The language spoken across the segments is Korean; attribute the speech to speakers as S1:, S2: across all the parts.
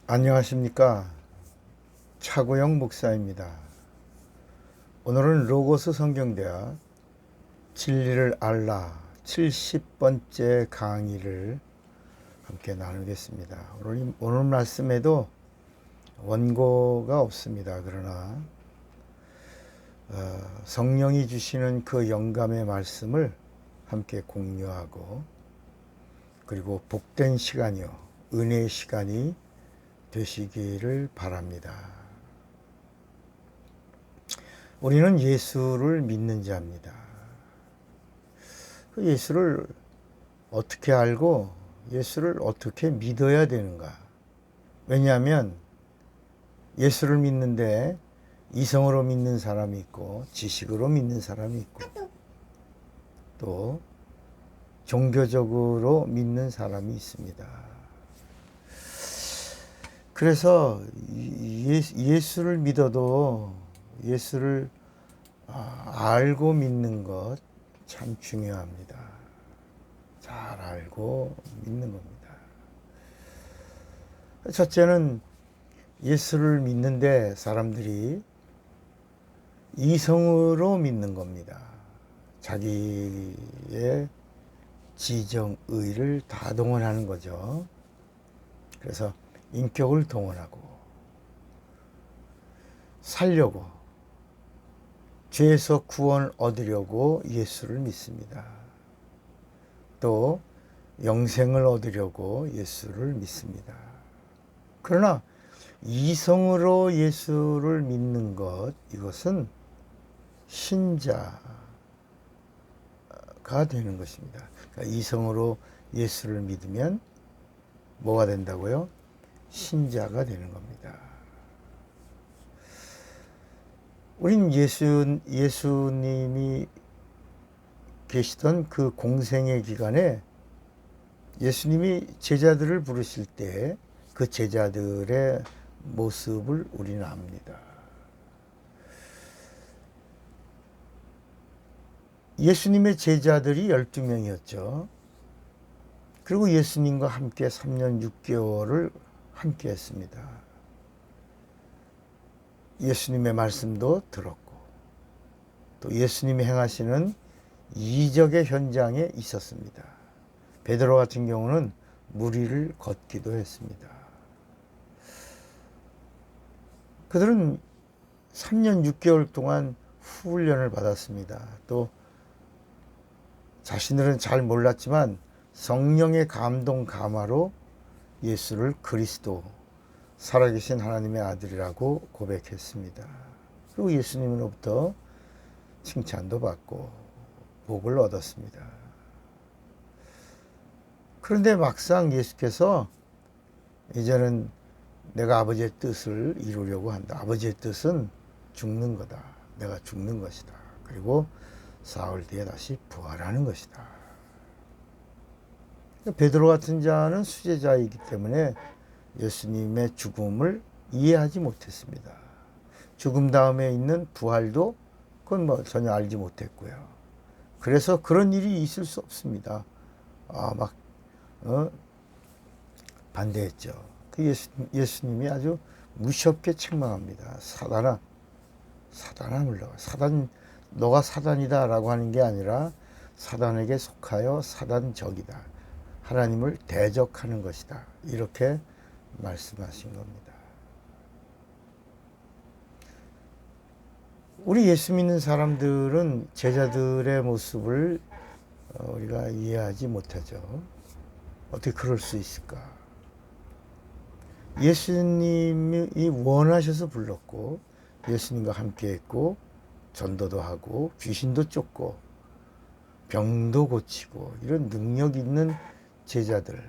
S1: 안녕하십니까. 차고영 목사입니다. 오늘은 로고스 성경대학 진리를 알라 70번째 강의를 함께 나누겠습니다. 오늘 말씀에도 원고가 없습니다. 그러나 성령이 주시는 그 영감의 말씀을 함께 공유하고, 그리고 복된 시간이요, 은혜의 시간이 되시기를 바랍니다. 우리는 예수를 믿는 자입니다. 그 예수를 어떻게 알고 예수를 어떻게 믿어야 되는가? 왜냐하면 예수를 믿는데 이성으로 믿는 사람이 있고 지식으로 믿는 사람이 있고 또 종교적으로 믿는 사람이 있습니다. 그래서 예수를 믿어도 예수를 알고 믿는 것 참 중요합니다. 잘 알고 믿는 겁니다. 첫째는 예수를 믿는데 사람들이 이성으로 믿는 겁니다. 자기의 지정의를 다 동원하는 거죠. 그래서 인격을 동원하고 살려고, 죄에서 구원 얻으려고 예수를 믿습니다. 또 영생을 얻으려고 예수를 믿습니다. 그러나 이성으로 예수를 믿는 것, 이것은 신자가 되는 것입니다. 그러니까 이성으로 예수를 믿으면 뭐가 된다고요? 신자가 되는 겁니다. 우린 예수님이 계시던 그 공생의 기간에 예수님이 제자들을 부르실 때 그 제자들의 모습을 우리는 압니다. 예수님의 제자들이 12명이었죠. 그리고 예수님과 함께 3년 6개월을 함께 했습니다. 예수님의 말씀도 들었고 또 예수님이 행하시는 이적의 현장에 있었습니다. 베드로 같은 경우는 물 위를 걷기도 했습니다. 그들은 3년 6개월 동안 훈련을 받았습니다. 또 자신들은 잘 몰랐지만 성령의 감동 감화로 예수를 그리스도, 살아계신 하나님의 아들이라고 고백했습니다. 그리고 예수님으로부터 칭찬도 받고 복을 얻었습니다. 그런데 막상 예수께서 이제는 내가 아버지의 뜻을 이루려고 한다. 아버지의 뜻은 죽는 거다. 내가 죽는 것이다. 그리고 사흘 뒤에 다시 부활하는 것이다. 베드로 같은 자는 수제자이기 때문에 예수님의 죽음을 이해하지 못했습니다. 죽음 다음에 있는 부활도 그건 뭐 전혀 알지 못했고요. 그래서 그런 일이 있을 수 없습니다. 반대했죠. 그 예수님이 아주 무섭게 책망합니다. 사단아 물러가. 너가 사단이다 라고 하는 게 아니라 사단에게 속하여 사단적이다. 하나님을 대적하는 것이다. 이렇게 말씀하신 겁니다. 우리 예수 믿는 사람들은 제자들의 모습을 우리가 이해하지 못하죠. 어떻게 그럴 수 있을까? 예수님이 원하셔서 불렀고 예수님과 함께 했고 전도도 하고 귀신도 쫓고 병도 고치고 이런 능력 있는 제자들,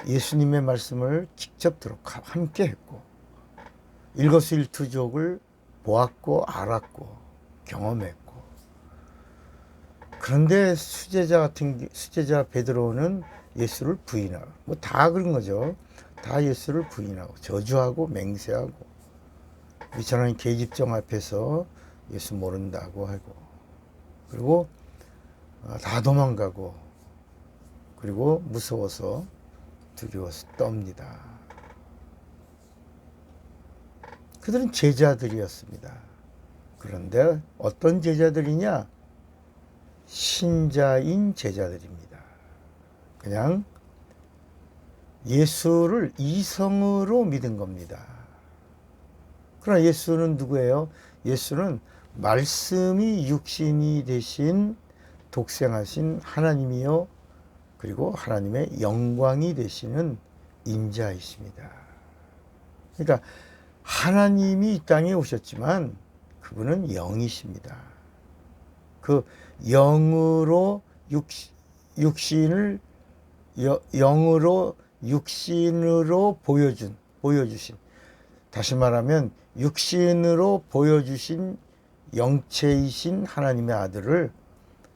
S1: 예수님의 말씀을 직접 함께 했고 일거수일투족을 보았고 알았고 경험했고, 그런데 수제자 베드로는 예수를 부인하고 뭐 다 그런 거죠. 다 예수를 부인하고 저주하고 맹세하고 이처럼 계집종 앞에서 예수 모른다고 하고, 그리고 다 도망가고, 그리고 무서워서 두려워서 떱니다. 그들은 제자들이었습니다. 그런데 어떤 제자들이냐? 신자인 제자들입니다. 그냥 예수를 이성으로 믿은 겁니다. 그러나 예수는 누구예요? 예수는 말씀이 육신이 되신 독생하신 하나님이요, 그리고 하나님의 영광이 되시는 인자이십니다. 그러니까 하나님이 이 땅에 오셨지만 그분은 영이십니다. 그 영으로 육신을 영으로 육신으로 보여주신, 다시 말하면 육신으로 보여주신 영체이신 하나님의 아들을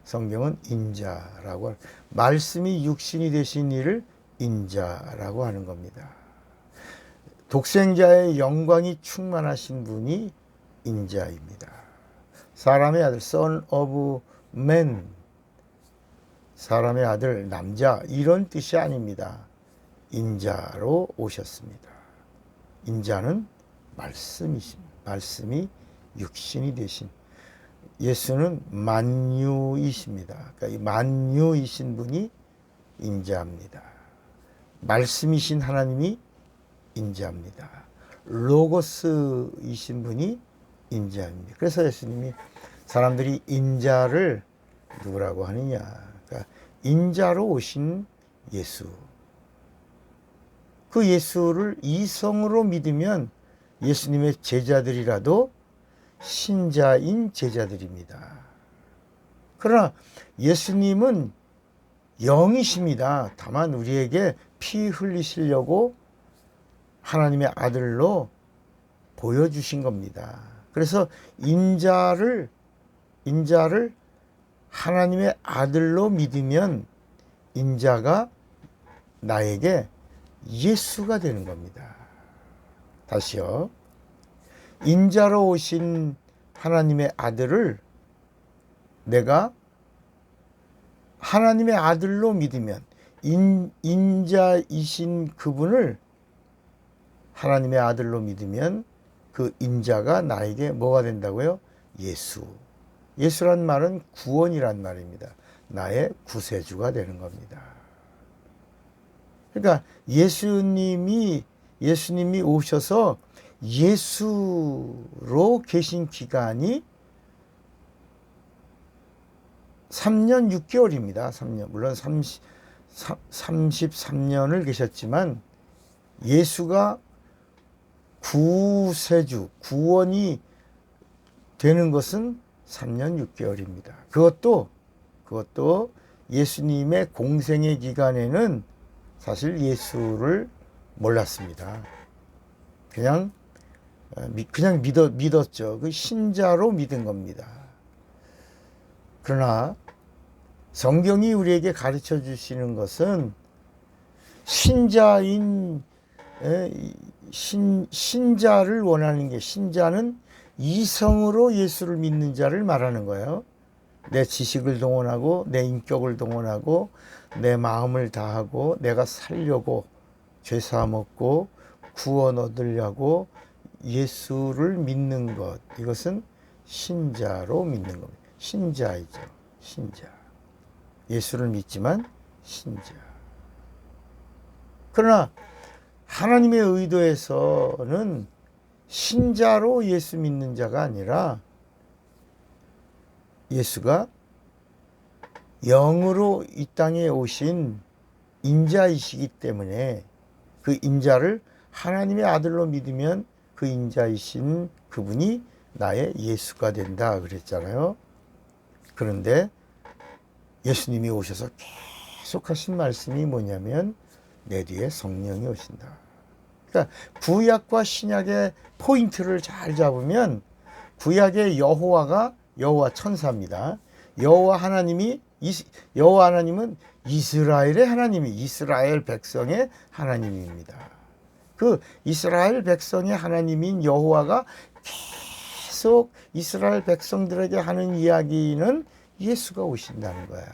S1: 성경은 인자라고, 말씀이 육신이 되신 이를 인자라고 하는 겁니다. 독생자의 영광이 충만하신 분이 인자입니다. 사람의 아들, Son of Man, 사람의 아들, 남자, 이런 뜻이 아닙니다. 인자로 오셨습니다. 인자는 말씀이십니다. 말씀이 육신이 되신, 예수는 만유이십니다. 그러니까 이 만유이신 분이 인자입니다. 말씀이신 하나님이 인자입니다. 로고스이신 분이 인자입니다. 그래서 예수님이 사람들이 인자를 누구라고 하느냐? 그러니까 인자로 오신 예수. 그 예수를 이성으로 믿으면 예수님의 제자들이라도 신자인 제자들입니다. 그러나 예수님은 영이십니다. 다만 우리에게 피 흘리시려고 하나님의 아들로 보여주신 겁니다. 그래서 인자를 하나님의 아들로 믿으면 인자가 나에게 예수가 되는 겁니다. 다시요. 인자로 오신 하나님의 아들을 내가 하나님의 아들로 믿으면, 인자이신 그분을 하나님의 아들로 믿으면 그 인자가 나에게 뭐가 된다고요? 예수. 예수란 말은 구원이란 말입니다. 나의 구세주가 되는 겁니다. 그러니까 예수님이 오셔서 예수로 계신 기간이 3년 6개월입니다. 3년. 물론 33년을 계셨지만 예수가 구세주, 구원이 되는 것은 3년 6개월입니다. 그것도 예수님의 공생의 기간에는 사실 예수를 몰랐습니다. 그냥 믿었죠. 그 신자로 믿은 겁니다. 그러나 성경이 우리에게 가르쳐 주시는 것은 신자를 원하는 게, 신자는 이성으로 예수를 믿는 자를 말하는 거예요. 내 지식을 동원하고 내 인격을 동원하고 내 마음을 다하고 내가 살려고, 죄사함 얻고 구원 얻으려고 예수를 믿는 것, 이것은 신자로 믿는 겁니다. 신자이죠. 신자. 예수를 믿지만 신자. 그러나 하나님의 의도에서는 신자로 예수 믿는 자가 아니라 예수가 영으로 이 땅에 오신 인자이시기 때문에 그 인자를 하나님의 아들로 믿으면 그 인자이신 그분이 나의 예수가 된다 그랬잖아요. 그런데 예수님이 오셔서 계속 하신 말씀이 뭐냐면 내 뒤에 성령이 오신다. 그러니까 구약과 신약의 포인트를 잘 잡으면 구약의 여호와 천사입니다. 여호와 하나님은 이스라엘의 하나님이, 이스라엘 백성의 하나님입니다. 그 이스라엘 백성의 하나님인 여호와가 계속 이스라엘 백성들에게 하는 이야기는 예수가 오신다는 거예요.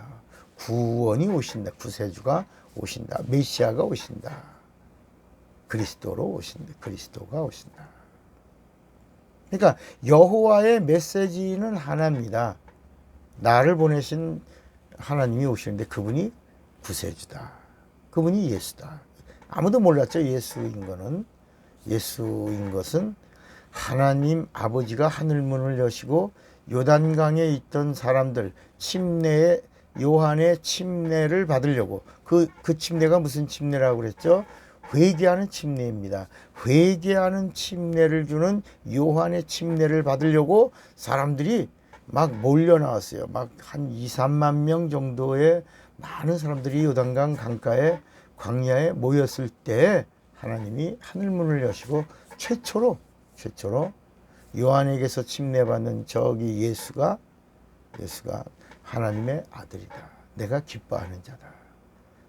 S1: 구원이 오신다. 구세주가 오신다. 메시아가 오신다. 그리스도가 오신다. 그러니까 여호와의 메시지는 하나입니다. 나를 보내신 하나님이 오시는데 그분이 구세주다. 그분이 예수다. 아무도 몰랐죠. 예수인 것은 하나님 아버지가 하늘문을 여시고 요단강에 있던 사람들 침례에 요한의 침례를 받으려고 그 침례가 무슨 침례라고 그랬죠? 회개하는 침례입니다. 회개하는 침례를 주는 요한의 침례를 받으려고 사람들이 막 몰려 나왔어요. 막 한 2, 3만 명 정도의 많은 사람들이 요단강 강가에 광야에 모였을 때 하나님이 하늘문을 여시고 최초로 요한에게서 침례받는 저기 예수가 하나님의 아들이다. 내가 기뻐하는 자다.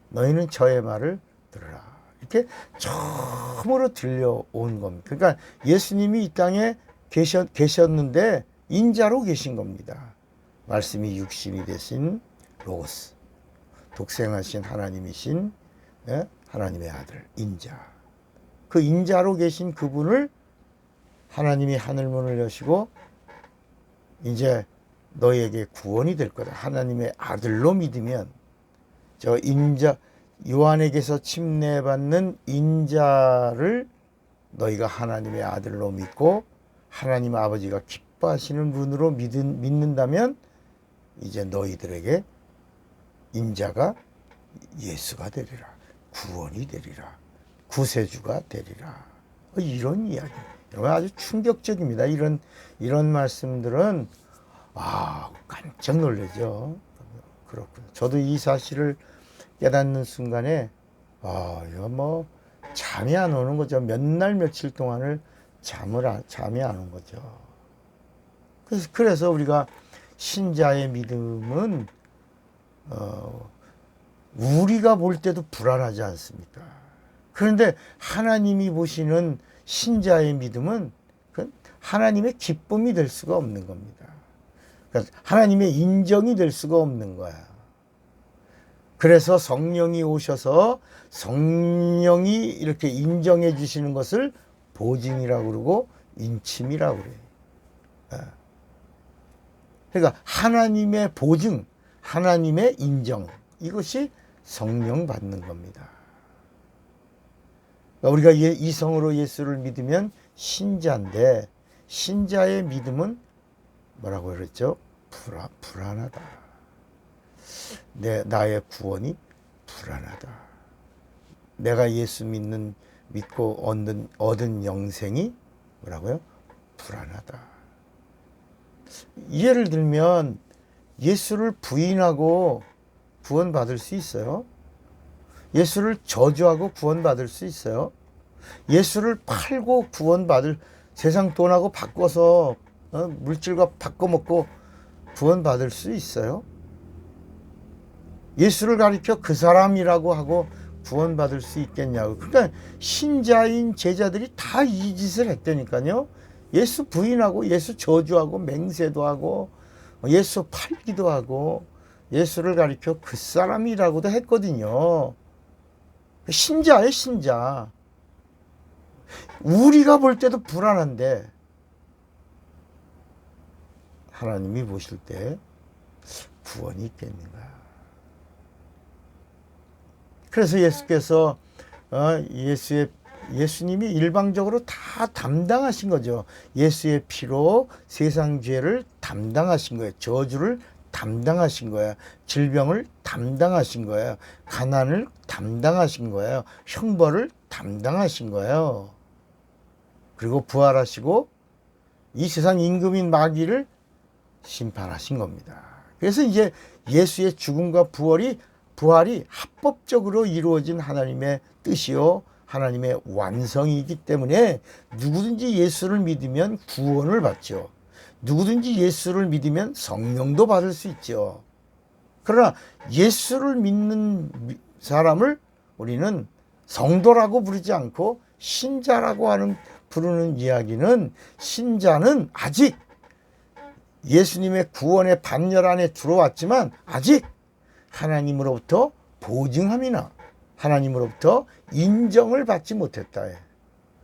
S1: 너희는 저의 말을 들으라. 이렇게 처음으로 들려온 겁니다. 그러니까 예수님이 이 땅에 계셨는데 인자로 계신 겁니다. 말씀이 육신이 되신 로고스, 독생하신 하나님이신 하나님의 아들 인자. 그 인자로 계신 그분을 하나님이 하늘문을 여시고 이제 너희에게 구원이 될 거다. 하나님의 아들로 믿으면 저 인자 요한에게서 침례받는 인자를 너희가 하나님의 아들로 믿고 하나님 아버지가 기뻐하시는 분으로 믿는다면 이제 너희들에게 인자가 예수가 되리라. 구원이 되리라. 구세주가 되리라. 이런 이야기. 아주 충격적입니다. 이런 말씀들은 깜짝 놀라죠. 그렇군요. 저도 이 사실을 깨닫는 순간에 이거 뭐 잠이 안 오는 거죠. 몇 날 며칠 동안을 잠이 안 온 거죠. 그래서 우리가 신자의 믿음은 우리가 볼 때도 불안하지 않습니까? 그런데 하나님이 보시는 신자의 믿음은 하나님의 기쁨이 될 수가 없는 겁니다. 그러니까 하나님의 인정이 될 수가 없는 거야. 그래서 성령이 오셔서 성령이 이렇게 인정해 주시는 것을 보증이라고 그러고 인침이라고 그래요. 그러니까 하나님의 보증, 하나님의 인정, 이것이 성령 받는 겁니다. 그러니까 우리가 이성으로 예수를 믿으면 신자인데 신자의 믿음은 뭐라고 그랬죠? 불안하다. 나의 구원이 불안하다. 내가 예수 믿고 얻은 영생이 뭐라고요? 불안하다. 예를 들면 예수를 부인하고 구원받을 수 있어요? 예수를 저주하고 구원받을 수 있어요? 예수를 팔고 세상 돈하고 바꿔서 물질과 바꿔먹고 구원받을 수 있어요? 예수를 가리켜 그 사람이라고 하고 구원받을 수 있겠냐고. 그러니까 신자인 제자들이 다 이 짓을 했다니까요. 예수 부인하고 예수 저주하고 맹세도 하고 예수 팔기도 하고 예수를 가리켜 그 사람이라고도 했거든요. 신자예요, 신자. 우리가 볼 때도 불안한데 하나님이 보실 때 구원이 있겠는가. 그래서 예수께서 예수님이 일방적으로 다 담당하신 거죠. 예수의 피로 세상 죄를 담당하신 거예요. 저주를 담당하신 거예요. 질병을 담당하신 거예요. 가난을 담당하신 거예요. 형벌을 담당하신 거예요. 그리고 부활하시고 이 세상 임금인 마귀를 심판하신 겁니다. 그래서 이제 예수의 죽음과 부활이 합법적으로 이루어진 하나님의 뜻이요 하나님의 완성이기 때문에 누구든지 예수를 믿으면 구원을 받죠. 누구든지 예수를 믿으면 성령도 받을 수 있죠. 그러나 예수를 믿는 사람을 우리는 성도라고 부르지 않고 신자라고 부르는 이야기는 신자는 아직 예수님의 구원의 반열 안에 들어왔지만 아직 하나님으로부터 보증함이나 하나님으로부터 인정을 받지 못했다.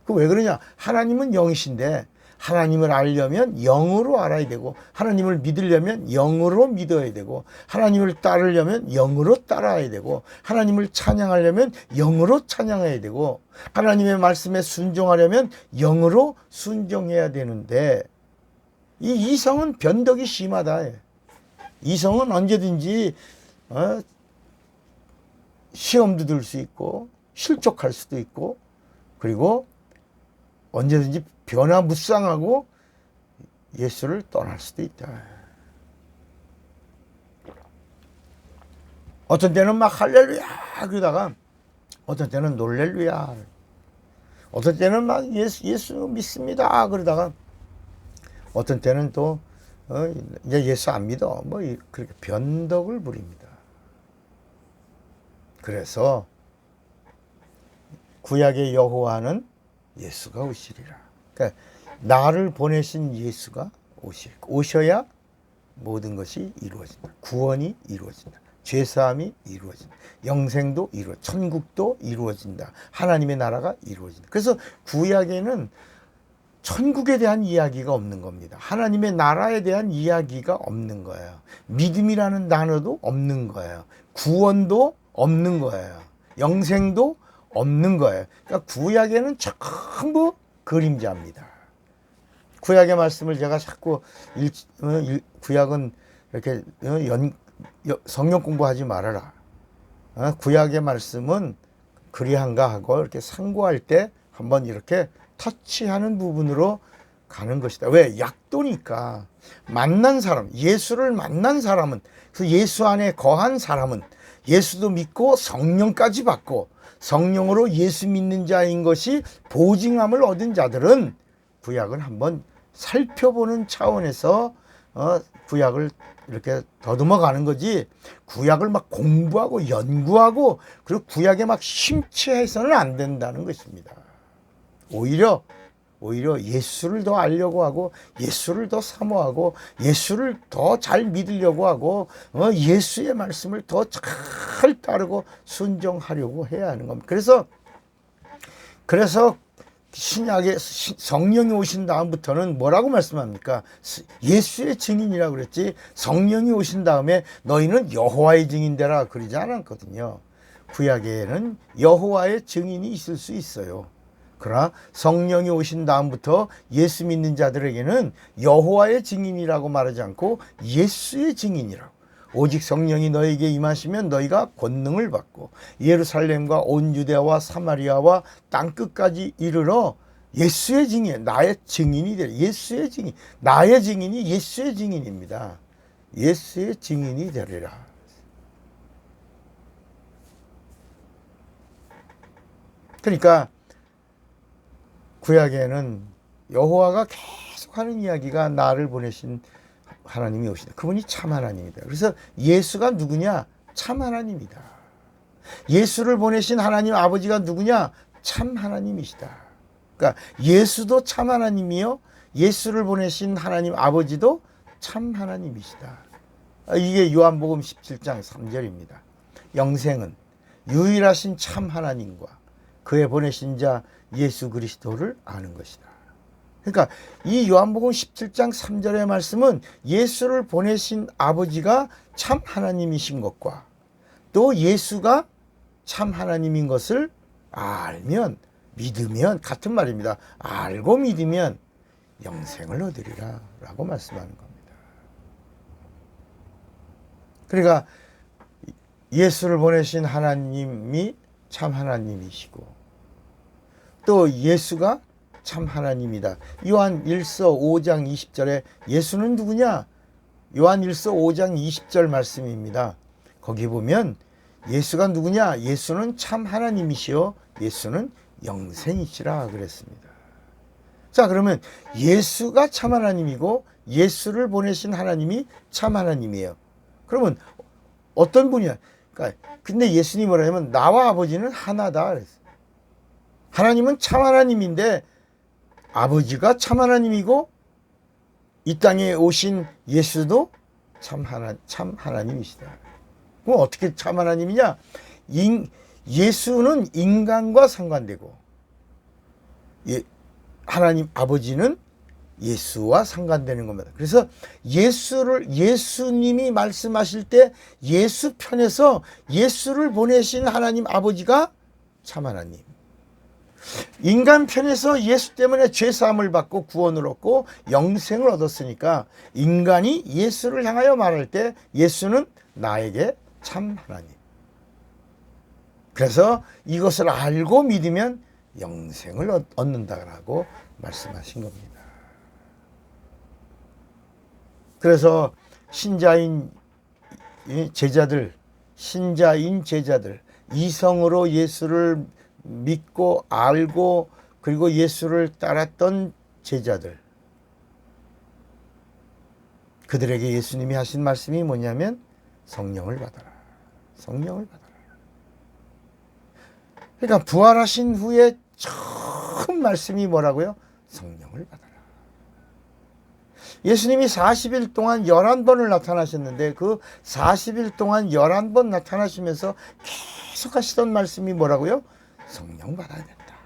S1: 그 왜 그러냐? 하나님은 영이신데 하나님을 알려면 영으로 알아야 되고, 하나님을 믿으려면 영으로 믿어야 되고, 하나님을 따르려면 영으로 따라야 되고, 하나님을 찬양하려면 영으로 찬양해야 되고, 하나님의 말씀에 순종하려면 영으로 순종해야 되는데, 이 이성은 변덕이 심하다. 이성은 언제든지 시험도 들 수 있고 실족할 수도 있고, 그리고 언제든지 변화무쌍하고 예수를 떠날 수도 있다. 어떤 때는 막 할렐루야 그러다가 어떤 때는 놀렐루야, 어떤 때는 막 예수 믿습니다 그러다가 어떤 때는 또 이제 예수 안 믿어 뭐 그렇게 변덕을 부립니다. 그래서 구약의 여호와는 예수가 오시리라. 그러니까 나를 보내신 예수가 오셔야 모든 것이 이루어진다. 구원이 이루어진다. 죄사함이 이루어진다. 영생도 천국도 이루어진다. 하나님의 나라가 이루어진다. 그래서 구약에는 천국에 대한 이야기가 없는 겁니다. 하나님의 나라에 대한 이야기가 없는 거예요. 믿음이라는 단어도 없는 거예요. 구원도 없는 거예요. 영생도 없는 거예요. 그러니까 구약에는 전부 그림자입니다. 구약의 말씀을 제가 자꾸 구약은 이렇게 성경 공부하지 말아라. 구약의 말씀은 그리한가 하고 이렇게 상고할 때 한번 이렇게 터치하는 부분으로 가는 것이다. 왜? 약도니까. 만난 사람, 예수를 만난 사람은, 그 예수 안에 거한 사람은 예수도 믿고 성령까지 받고 성령으로 예수 믿는 자인 것이 보증함을 얻은 자들은 구약을 한번 살펴보는 차원에서 구약을 이렇게 더듬어 가는 거지, 구약을 막 공부하고 연구하고 그리고 구약에 막 심취해서는 안 된다는 것입니다. 오히려 예수를 더 알려고 하고 예수를 더 사모하고 예수를 더 잘 믿으려고 하고 예수의 말씀을 더 잘 따르고 순종하려고 해야 하는 겁니다. 그래서 신약에 성령이 오신 다음부터는 뭐라고 말씀합니까? 예수의 증인이라고 그랬지, 성령이 오신 다음에 너희는 여호와의 증인되라 그러지 않았거든요. 구약에는 여호와의 증인이 있을 수 있어요. 그러나 성령이 오신 다음부터 예수 믿는 자들에게는 여호와의 증인이라고 말하지 않고 예수의 증인이라고. 오직 성령이 너에게 임하시면 너희가 권능을 받고 예루살렘과 온 유대와 사마리아와 땅끝까지 이르러 예수의 증인, 나의 증인이 되라. 예수의 증인, 나의 증인이 예수의 증인입니다. 예수의 증인이 되리라. 그러니까 구약에는 여호와가 계속 하는 이야기가 나를 보내신 하나님이 오시다. 그분이 참 하나님이다. 그래서 예수가 누구냐? 참 하나님이다. 예수를 보내신 하나님 아버지가 누구냐? 참 하나님이시다. 그러니까 예수도 참 하나님이요, 예수를 보내신 하나님 아버지도 참 하나님이시다. 이게 요한복음 17장 3절입니다. 영생은 유일하신 참 하나님과 그의 보내신 자 예수 그리스도를 아는 것이다. 그러니까 이 요한복음 17장 3절의 말씀은 예수를 보내신 아버지가 참 하나님이신 것과 또 예수가 참 하나님인 것을 알면, 믿으면, 같은 말입니다. 알고 믿으면 영생을 얻으리라 라고 말씀하는 겁니다. 그러니까 예수를 보내신 하나님이 참 하나님이시고 또 예수가 참 하나님이다. 요한 1서 5장 20절에 예수는 누구냐? 요한 1서 5장 20절 말씀입니다. 거기 보면 예수가 누구냐? 예수는 참 하나님이시요 예수는 영생이시라 그랬습니다. 자, 그러면 예수가 참 하나님이고 예수를 보내신 하나님이 참 하나님이에요. 그러면 어떤 분이야? 그러니까 근데 예수님이 뭐라냐면 나와 아버지는 하나다 그랬어요. 하나님은 참 하나님인데 아버지가 참 하나님이고 이 땅에 오신 예수도 참 하나님이시다. 그럼 어떻게 참 하나님이냐? 예수는 인간과 상관되고 하나님 아버지는 예수와 상관되는 겁니다. 그래서 예수님이 말씀하실 때 예수 편에서 예수를 보내신 하나님 아버지가 참 하나님. 인간 편에서 예수 때문에 죄사함을 받고 구원을 얻고 영생을 얻었으니까 인간이 예수를 향하여 말할 때 예수는 나에게 참 하나님. 그래서 이것을 알고 믿으면 영생을 얻는다라고 말씀하신 겁니다. 그래서 신자인 제자들 이성으로 예수를 믿고 알고 그리고 예수를 따랐던 제자들, 그들에게 예수님이 하신 말씀이 뭐냐면 성령을 받아라. 성령을 받아라. 그러니까 부활하신 후에 처음 말씀이 뭐라고요? 성령을 받아라. 예수님이 40일 동안 11번을 나타나셨는데 그 40일 동안 11번 나타나시면서 계속 하시던 말씀이 뭐라고요? 성령 받아야 된다.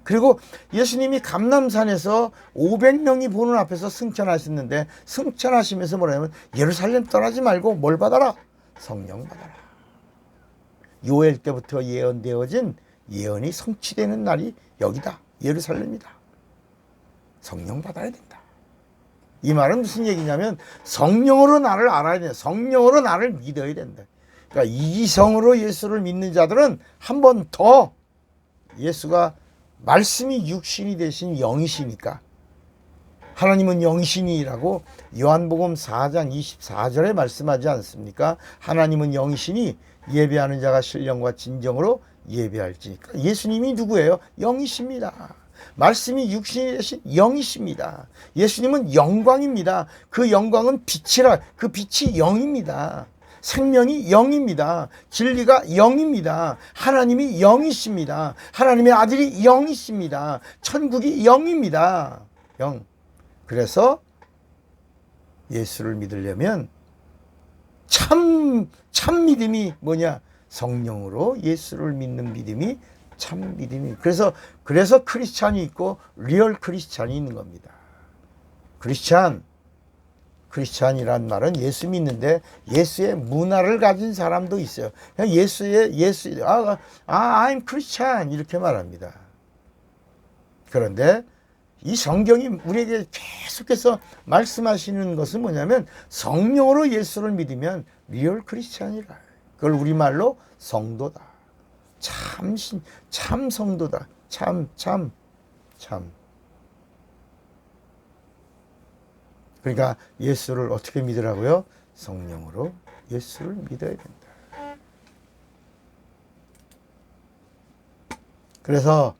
S1: 그리고 예수님이 감람산에서 500명이 보는 앞에서 승천하셨는데 승천하시면서 뭐라냐면 예루살렘 떠나지 말고 뭘 받아라? 성령 받아라. 요엘 때부터 예언되어진 예언이 성취되는 날이 여기다. 예루살렘이다. 성령 받아야 된다. 이 말은 무슨 얘기냐면 성령으로 나를 알아야 된다. 성령으로 나를 믿어야 된다. 그러니까 이성으로 예수를 믿는 자들은 한 번 더 예수가 말씀이 육신이 되신 영이시니까 하나님은 영이시니라고 요한복음 4장 24절에 말씀하지 않습니까? 하나님은 영이시니 예배하는 자가 신령과 진정으로 예배할지니까. 예수님이 누구예요? 영이십니다. 말씀이 육신이 되신 영이십니다. 예수님은 영광입니다. 그 영광은 빛이라, 그 빛이 영입니다. 생명이 영입니다. 진리가 영입니다. 하나님이 영이십니다. 하나님의 아들이 영이십니다. 천국이 영입니다. 영. 그래서 예수를 믿으려면 참 믿음이 뭐냐? 성령으로 예수를 믿는 믿음이 참 믿음이. 그래서 크리스찬이 있고 리얼 크리스찬이 있는 겁니다. 크리스찬이란 말은 예수 믿는데 예수의 문화를 가진 사람도 있어요. 그냥 I'm Christian 이렇게 말합니다. 그런데 이 성경이 우리에게 계속해서 말씀하시는 것은 뭐냐면 성령으로 예수를 믿으면 리얼 크리스찬이라. 그걸 우리말로 성도다. 참 성도다. 참. 그러니까 예수를 어떻게 믿으라고요? 성령으로 예수를 믿어야 된다. 그래서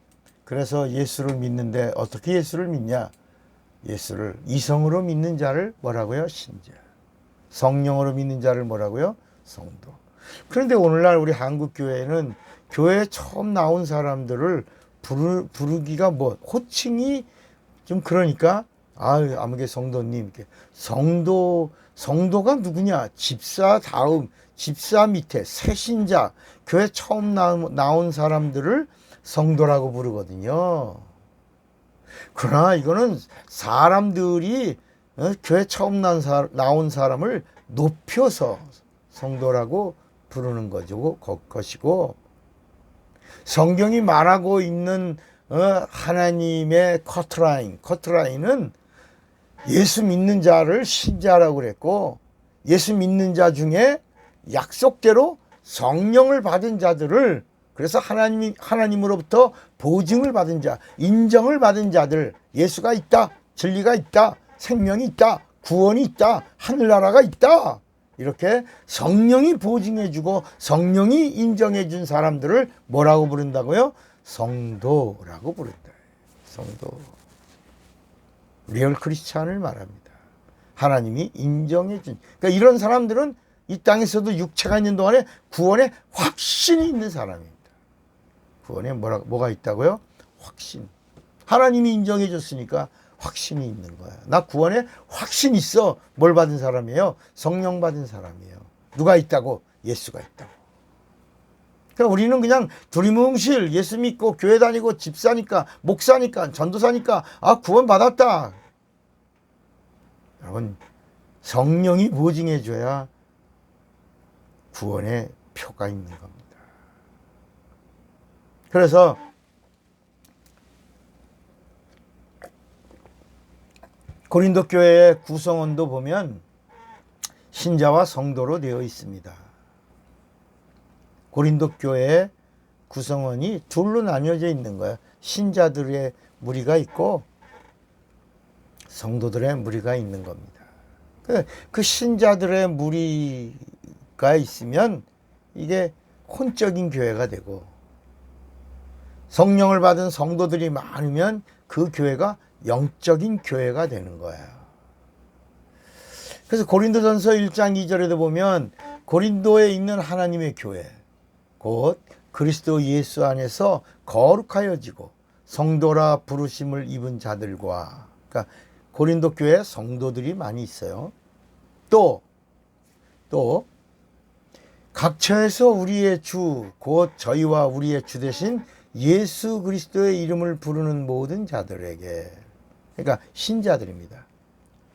S1: 예수를 믿는데 어떻게 예수를 믿냐? 예수를 이성으로 믿는 자를 뭐라고요? 신자. 성령으로 믿는 자를 뭐라고요? 성도. 그런데 오늘날 우리 한국 교회는 교회에 처음 나온 사람들을 부르기가 호칭이 좀 그러니까 아무개 성도님, 성도가 누구냐? 집사 밑에 새신자, 교회 처음 나온 사람들을 성도라고 부르거든요. 그러나 이거는 사람들이 교회 처음 나온 사람을 높여서 성도라고 부르는 것이고, 성경이 말하고 있는 하나님의 커트라인은 예수 믿는 자를 신자라고 그랬고, 예수 믿는 자 중에 약속대로 성령을 받은 자들을, 그래서 하나님으로부터 보증을 받은 자, 인정을 받은 자들, 예수가 있다, 진리가 있다, 생명이 있다, 구원이 있다, 하늘나라가 있다, 이렇게 성령이 보증해주고 성령이 인정해준 사람들을 뭐라고 부른다고요? 성도라고 부른다. 성도. 리얼 크리스찬을 말합니다. 하나님이 인정해준. 그러니까 이런 사람들은 이 땅에서도 육체가 있는 동안에 구원에 확신이 있는 사람입니다. 구원에 뭐가 있다고요? 확신. 하나님이 인정해줬으니까 확신이 있는 거야. 나 구원에 확신 있어. 뭘 받은 사람이에요? 성령 받은 사람이에요. 누가 있다고? 예수가 있다고. 그러니까 우리는 그냥 두리뭉실 예수 믿고 교회 다니고 집사니까 목사니까 전도사니까 구원받았다. 여러분, 성령이 보증해 줘야 구원의 표가 있는 겁니다. 그래서 고린도 교회의 구성원도 보면 신자와 성도로 되어 있습니다. 고린도 교회의 구성원이 둘로 나뉘어져 있는 거예요. 신자들의 무리가 있고 성도들의 무리가 있는 겁니다. 그 신자들의 무리가 있으면 이게 혼적인 교회가 되고, 성령을 받은 성도들이 많으면 그 교회가 영적인 교회가 되는 거예요. 그래서 고린도전서 1장 2절에도 보면 고린도에 있는 하나님의 교회, 곧 그리스도 예수 안에서 거룩하여지고 성도라 부르심을 입은 자들과, 그러니까 고린도 교회에 성도들이 많이 있어요. 또 각처에서 우리의 주, 곧 저희와 우리의 주 되신 예수 그리스도의 이름을 부르는 모든 자들에게, 그러니까 신자들입니다.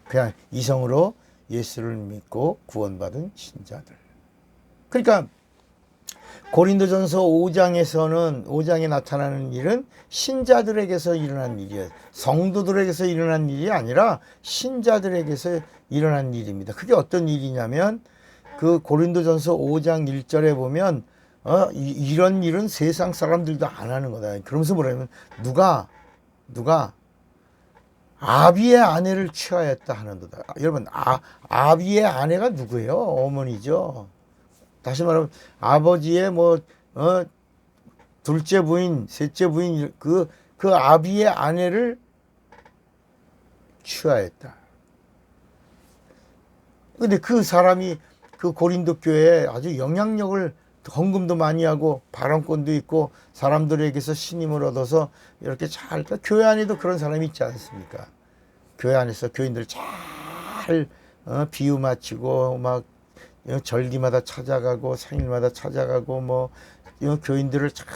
S1: 그냥 이성으로 예수를 믿고 구원받은 신자들. 그러니까 고린도전서 5장에 나타나는 일은 신자들에게서 일어난 일이에요. 성도들에게서 일어난 일이 아니라 신자들에게서 일어난 일입니다. 그게 어떤 일이냐면, 그 고린도전서 5장 1절에 보면 이런 일은 세상 사람들도 안 하는 거다. 그러면서 뭐냐면 누가 아비의 아내를 취하였다 하는도다. 여러분, 아비의 아내가 누구예요? 어머니죠. 다시 말하면 아버지의 둘째 부인, 셋째 부인, 그 아비의 아내를 취하였다. 근데 그 사람이 그 고린도 교회에 아주 영향력을, 헌금도 많이 하고 발언권도 있고 사람들에게서 신임을 얻어서 이렇게 잘, 교회 안에도 그런 사람이 있지 않습니까? 교회 안에서 교인들 잘 비유 마치고 막 절기마다 찾아가고 생일마다 찾아가고 교인들을 잘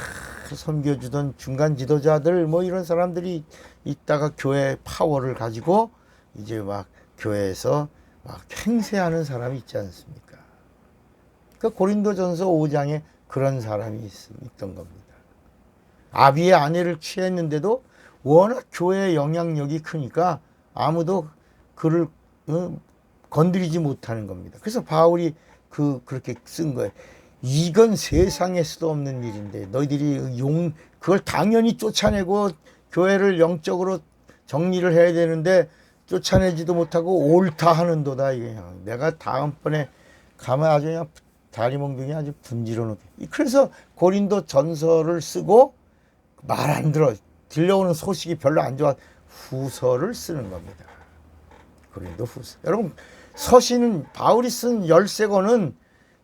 S1: 섬겨주던 중간 지도자들 이런 사람들이 있다가 교회 파워를 가지고 이제 막 교회에서 막 행세하는 사람이 있지 않습니까? 그 고린도전서 5장에 그런 사람이 있던 겁니다. 아비의 아내를 취했는데도 워낙 교회의 영향력이 크니까 아무도 그를 건드리지 못하는 겁니다. 그래서 바울이 그렇게 쓴 거예요. 이건 세상에서도 없는 일인데 너희들이 그걸 당연히 쫓아내고 교회를 영적으로 정리를 해야 되는데 쫓아내지도 못하고 옳다 하는도다. 이게 내가 다음번에 가면 아주 그냥 다리 몽둥이 아주 분지러 놓게. 그래서 고린도 전서를 쓰고 말 안 들어, 들려오는 소식이 별로 안 좋아, 후서를 쓰는 겁니다. 고린도 후서. 여러분, 서신은, 바울이 쓴 13권은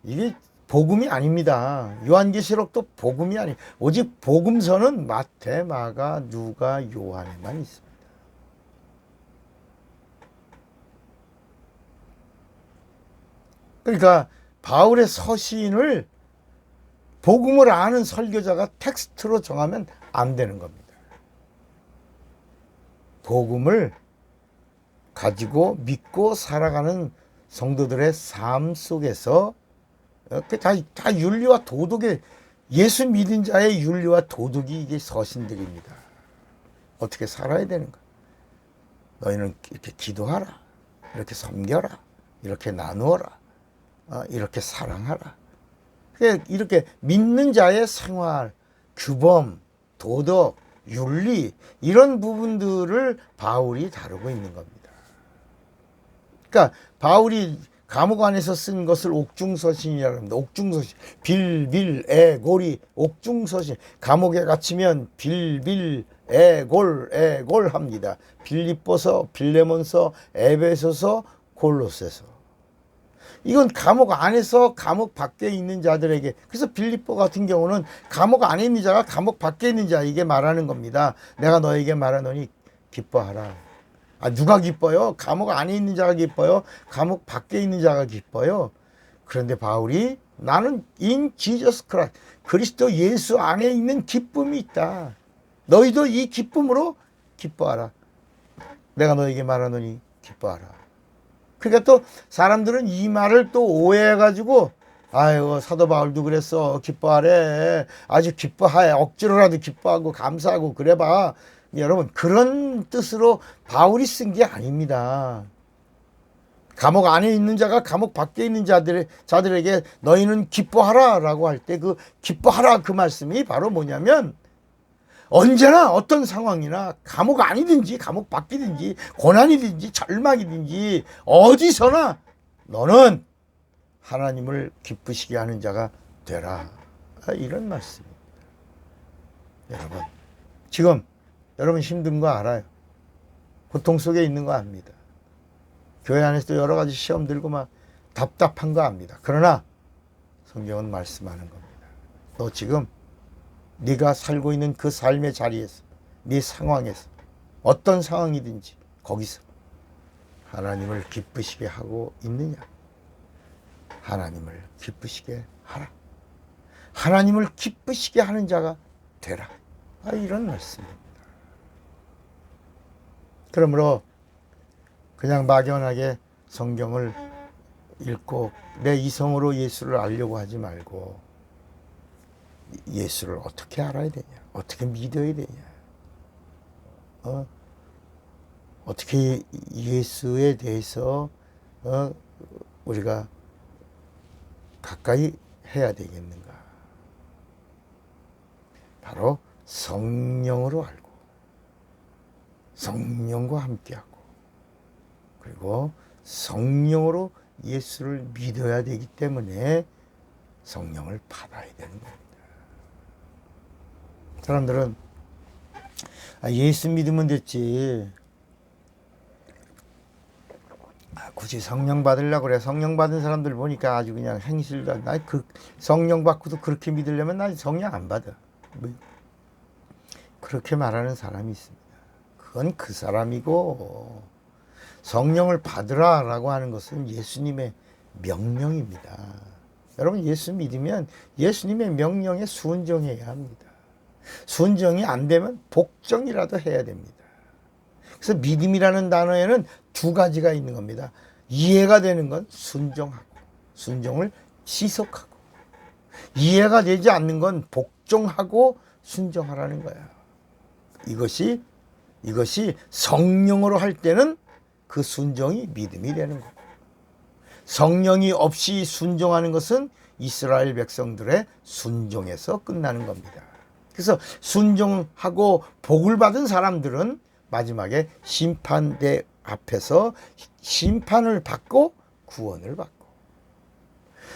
S1: 이게 복음이 아닙니다. 요한계시록도 복음이 아니, 오직 복음서는 마태, 마가, 누가, 요한에만 있습니다. 그러니까 바울의 서신을 복음을 아는 설교자가 텍스트로 정하면 안 되는 겁니다. 복음을 가지고 믿고 살아가는 성도들의 삶 속에서 다 윤리와 도덕의, 예수 믿은 자의 윤리와 도덕이 이게 서신들입니다. 어떻게 살아야 되는가? 너희는 이렇게 기도하라, 이렇게 섬겨라, 이렇게 나누어라, 이렇게 사랑하라. 이렇게 믿는 자의 생활, 규범, 도덕, 윤리, 이런 부분들을 바울이 다루고 있는 겁니다. 그러니까 바울이 감옥 안에서 쓴 것을 옥중서신이라고 합니다. 옥중서신, 빌빌, 애골이 옥중서신. 감옥에 갇히면 빌빌, 애골 합니다. 빌립보서, 빌레몬서, 에베소서, 골로새서. 이건 감옥 안에서 감옥 밖에 있는 자들에게, 그래서 빌립보 같은 경우는 감옥 안에 있는 자가 감옥 밖에 있는 자에게 말하는 겁니다. 내가 너에게 말하노니 기뻐하라. 누가 기뻐요? 감옥 안에 있는 자가 기뻐요? 감옥 밖에 있는 자가 기뻐요? 그런데 바울이 나는 in Jesus Christ, 그리스도 예수 안에 있는 기쁨이 있다. 너희도 이 기쁨으로 기뻐하라. 내가 너에게 말하노니 기뻐하라. 그러니까 또 사람들은 이 말을 또 오해해가지고 아유 사도 바울도 그랬어 기뻐하래, 아주 기뻐해, 억지로라도 기뻐하고 감사하고 그래봐. 여러분 그런 뜻으로 바울이 쓴 게 아닙니다. 감옥 안에 있는 자가 감옥 밖에 있는 자들에게 너희는 기뻐하라 라고 할 때 그 기뻐하라 그 말씀이 바로 뭐냐면, 언제나 어떤 상황이나 감옥 안이든지 감옥 밖이든지 고난이든지 절망이든지 어디서나 너는 하나님을 기쁘시게 하는 자가 되라, 이런 말씀입니다. 여러분 지금 여러분 힘든 거 알아요. 고통 속에 있는 거 압니다. 교회 안에서도 여러 가지 시험 들고 막 답답한 거 압니다. 그러나 성경은 말씀하는 겁니다. 너 지금 네가 살고 있는 그 삶의 자리에서, 네 상황에서, 어떤 상황이든지 거기서 하나님을 기쁘시게 하고 있느냐? 하나님을 기쁘시게 하라. 하나님을 기쁘시게 하는 자가 되라. 이런 말씀입니다. 그러므로 그냥 막연하게 성경을 읽고 내 이성으로 예수를 알려고 하지 말고, 예수를 어떻게 알아야 되냐, 어떻게 믿어야 되냐, 어떻게 예수에 대해서 우리가 가까이 해야 되겠는가. 바로 성령으로 알고 성령과 함께하고 그리고 성령으로 예수를 믿어야 되기 때문에 성령을 받아야 되는 겁니다. 사람들은 예수 믿으면 됐지, 굳이 성령 받으려고 그래. 성령 받은 사람들 보니까 아주 그냥 행실도, 성령 받고도 그렇게 믿으려면 나 성령 안 받아, 그렇게 말하는 사람이 있습니다. 그건 그 사람이고, 성령을 받으라라고 하는 것은 예수님의 명령입니다. 여러분 예수 믿으면 예수님의 명령에 순종해야 합니다. 순종이 안 되면 복종이라도 해야 됩니다. 그래서 믿음이라는 단어에는 두 가지가 있는 겁니다. 이해가 되는 건 순종하고, 순종을 지속하고, 이해가 되지 않는 건 복종하고 순종하라는 거야. 이것이 성령으로 할 때는 그 순종이 믿음이 되는 거고, 성령이 없이 순종하는 것은 이스라엘 백성들의 순종에서 끝나는 겁니다. 그래서 순종하고 복을 받은 사람들은 마지막에 심판대 앞에서 심판을 받고 구원을 받고,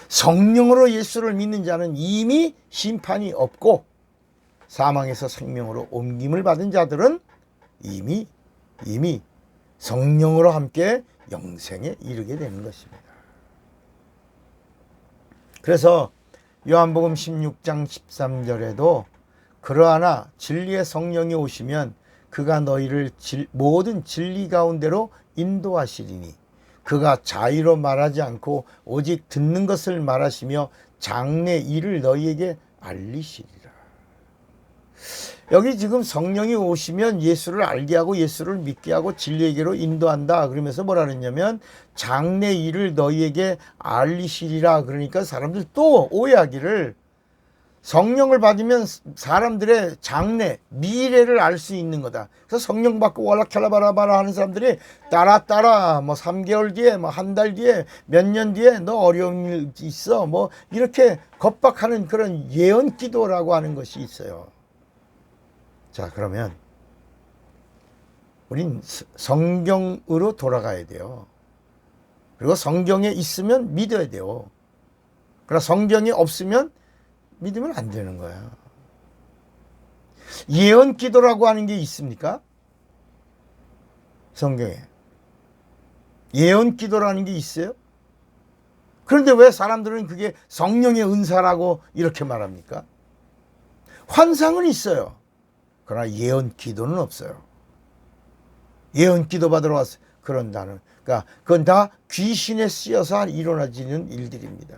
S1: 성령으로 예수를 믿는 자는 이미 심판이 없고 사망에서 생명으로 옮김을 받은 자들은 이미 성령으로 함께 영생에 이르게 되는 것입니다. 그래서 요한복음 16장 13절에도 그러하나 진리의 성령이 오시면 그가 너희를 모든 진리 가운데로 인도하시리니 그가 자의로 말하지 않고 오직 듣는 것을 말하시며 장래 일을 너희에게 알리시리라. 여기 지금 성령이 오시면 예수를 알게 하고 예수를 믿게 하고 진리에게로 인도한다 그러면서 뭐라 그랬냐면 장래 일을 너희에게 알리시리라. 그러니까 사람들 또 오해하기를, 성령을 받으면 사람들의 장래, 미래를 알 수 있는 거다. 그래서 성령 받고 월락혈라바라바라 하는 사람들이 따라 뭐 3개월 뒤에 뭐 한 달 뒤에 몇 년 뒤에 너 어려운 일 있어 뭐 이렇게 겁박하는 그런 예언 기도라고 하는 것이 있어요. 자, 그러면 우린 성경으로 돌아가야 돼요. 그리고 성경에 있으면 믿어야 돼요. 그러나 성경이 없으면 믿으면 안 되는 거야. 예언 기도라고 하는 게 있습니까? 성경에 예언 기도라는 게 있어요? 그런데 왜 사람들은 그게 성령의 은사라고 이렇게 말합니까? 환상은 있어요. 그러나 예언 기도는 없어요. 예언 기도 받으러 왔어요. 그건 다 귀신에 쓰여서 일어나지는 일들입니다.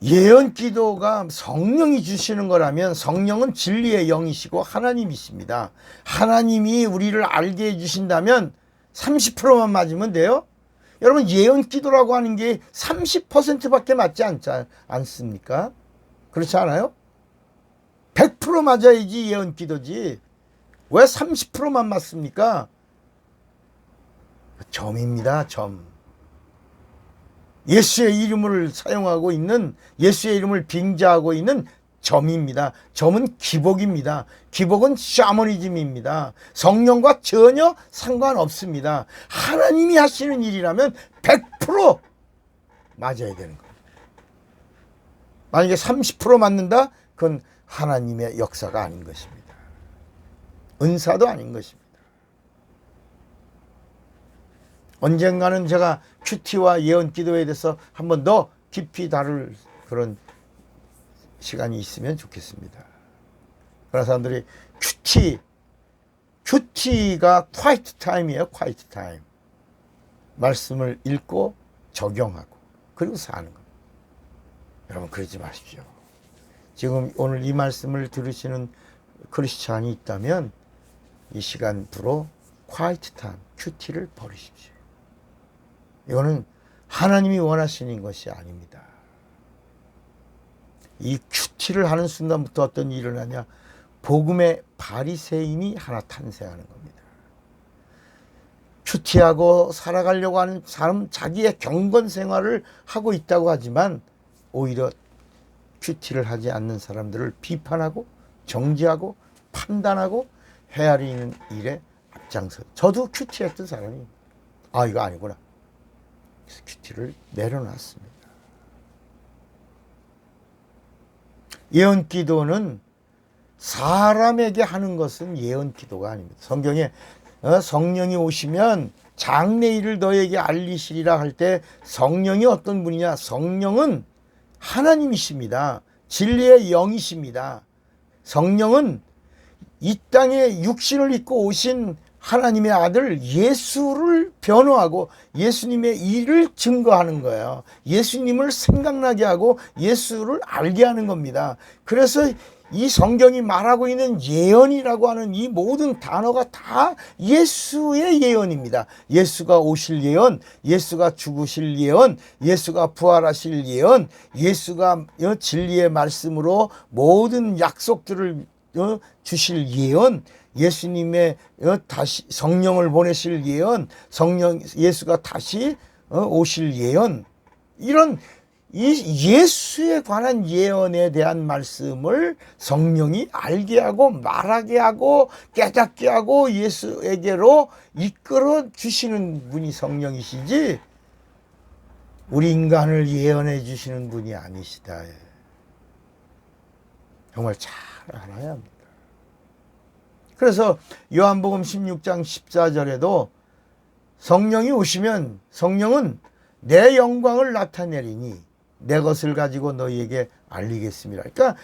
S1: 예언 기도가 성령이 주시는 거라면 성령은 진리의 영이시고 하나님이십니다. 하나님이 우리를 알게 해주신다면 30%만 맞으면 돼요? 여러분, 예언 기도라고 하는 게 30%밖에 맞지 않습니까? 그렇지 않아요? 100% 맞아야지 예언 기도지. 왜 30%만 맞습니까? 점입니다, 점. 예수의 이름을 사용하고 있는, 예수의 이름을 빙자하고 있는 점입니다. 점은 기복입니다. 기복은 샤머니즘입니다. 성령과 전혀 상관없습니다. 하나님이 하시는 일이라면 100% 맞아야 되는 겁니다. 만약에 30% 맞는다? 그건 하나님의 역사가 아닌 것입니다. 은사도 아닌 것입니다. 언젠가는 제가 큐티와 예언 기도에 대해서 한 번 더 깊이 다룰 그런 시간이 있으면 좋겠습니다. 그런 사람들이 큐티가 quiet time이에요. quiet time. 말씀을 읽고 적용하고 그리고 사는 겁니다. 여러분, 그러지 마십시오. 지금 오늘 이 말씀을 들으시는 크리스찬이 있다면 이 시간부로 quiet time, 큐티를 버리십시오. 이거는 하나님이 원하시는 것이 아닙니다. 이 큐티를 하는 순간부터 어떤 일이 일어나냐? 복음의 바리새인이 하나 탄생하는 겁니다. 큐티하고 살아가려고 하는 사람, 자기의 경건 생활을 하고 있다고 하지만 오히려 큐티를 하지 않는 사람들을 비판하고 정죄하고 판단하고 헤아리는 일에 앞장서. 저도 큐티했던 사람이 이거 아니구나. 그래서 큐티를 내려놨습니다. 예언 기도는 사람에게 하는 것은 예언 기도가 아닙니다. 성경에 성령이 오시면 장래일을 너에게 알리시리라 할 때 성령이 어떤 분이냐? 성령은 하나님이십니다. 진리의 영이십니다. 성령은 이 땅에 육신을 입고 오신 하나님의 아들 예수를 변호하고 예수님의 일을 증거하는 거예요. 예수님을 생각나게 하고 예수를 알게 하는 겁니다. 그래서 이 성경이 말하고 있는 예언이라고 하는 이 모든 단어가 다 예수의 예언입니다. 예수가 오실 예언, 예수가 죽으실 예언, 예수가 부활하실 예언, 예수가 진리의 말씀으로 모든 약속들을 주실 예언, 예수님의 다시 성령을 보내실 예언, 예수가 다시 오실 예언, 이런 이 예수에 관한 예언에 대한 말씀을 성령이 알게 하고 말하게 하고 깨닫게 하고 예수에게로 이끌어 주시는 분이 성령이시지 우리 인간을 예언해 주시는 분이 아니시다. 정말 잘 알아야 합니다. 그래서 요한복음 16장 14절에도 성령이 오시면 성령은 내 영광을 나타내리니 내 것을 가지고 너희에게 알리겠습니다. 그러니까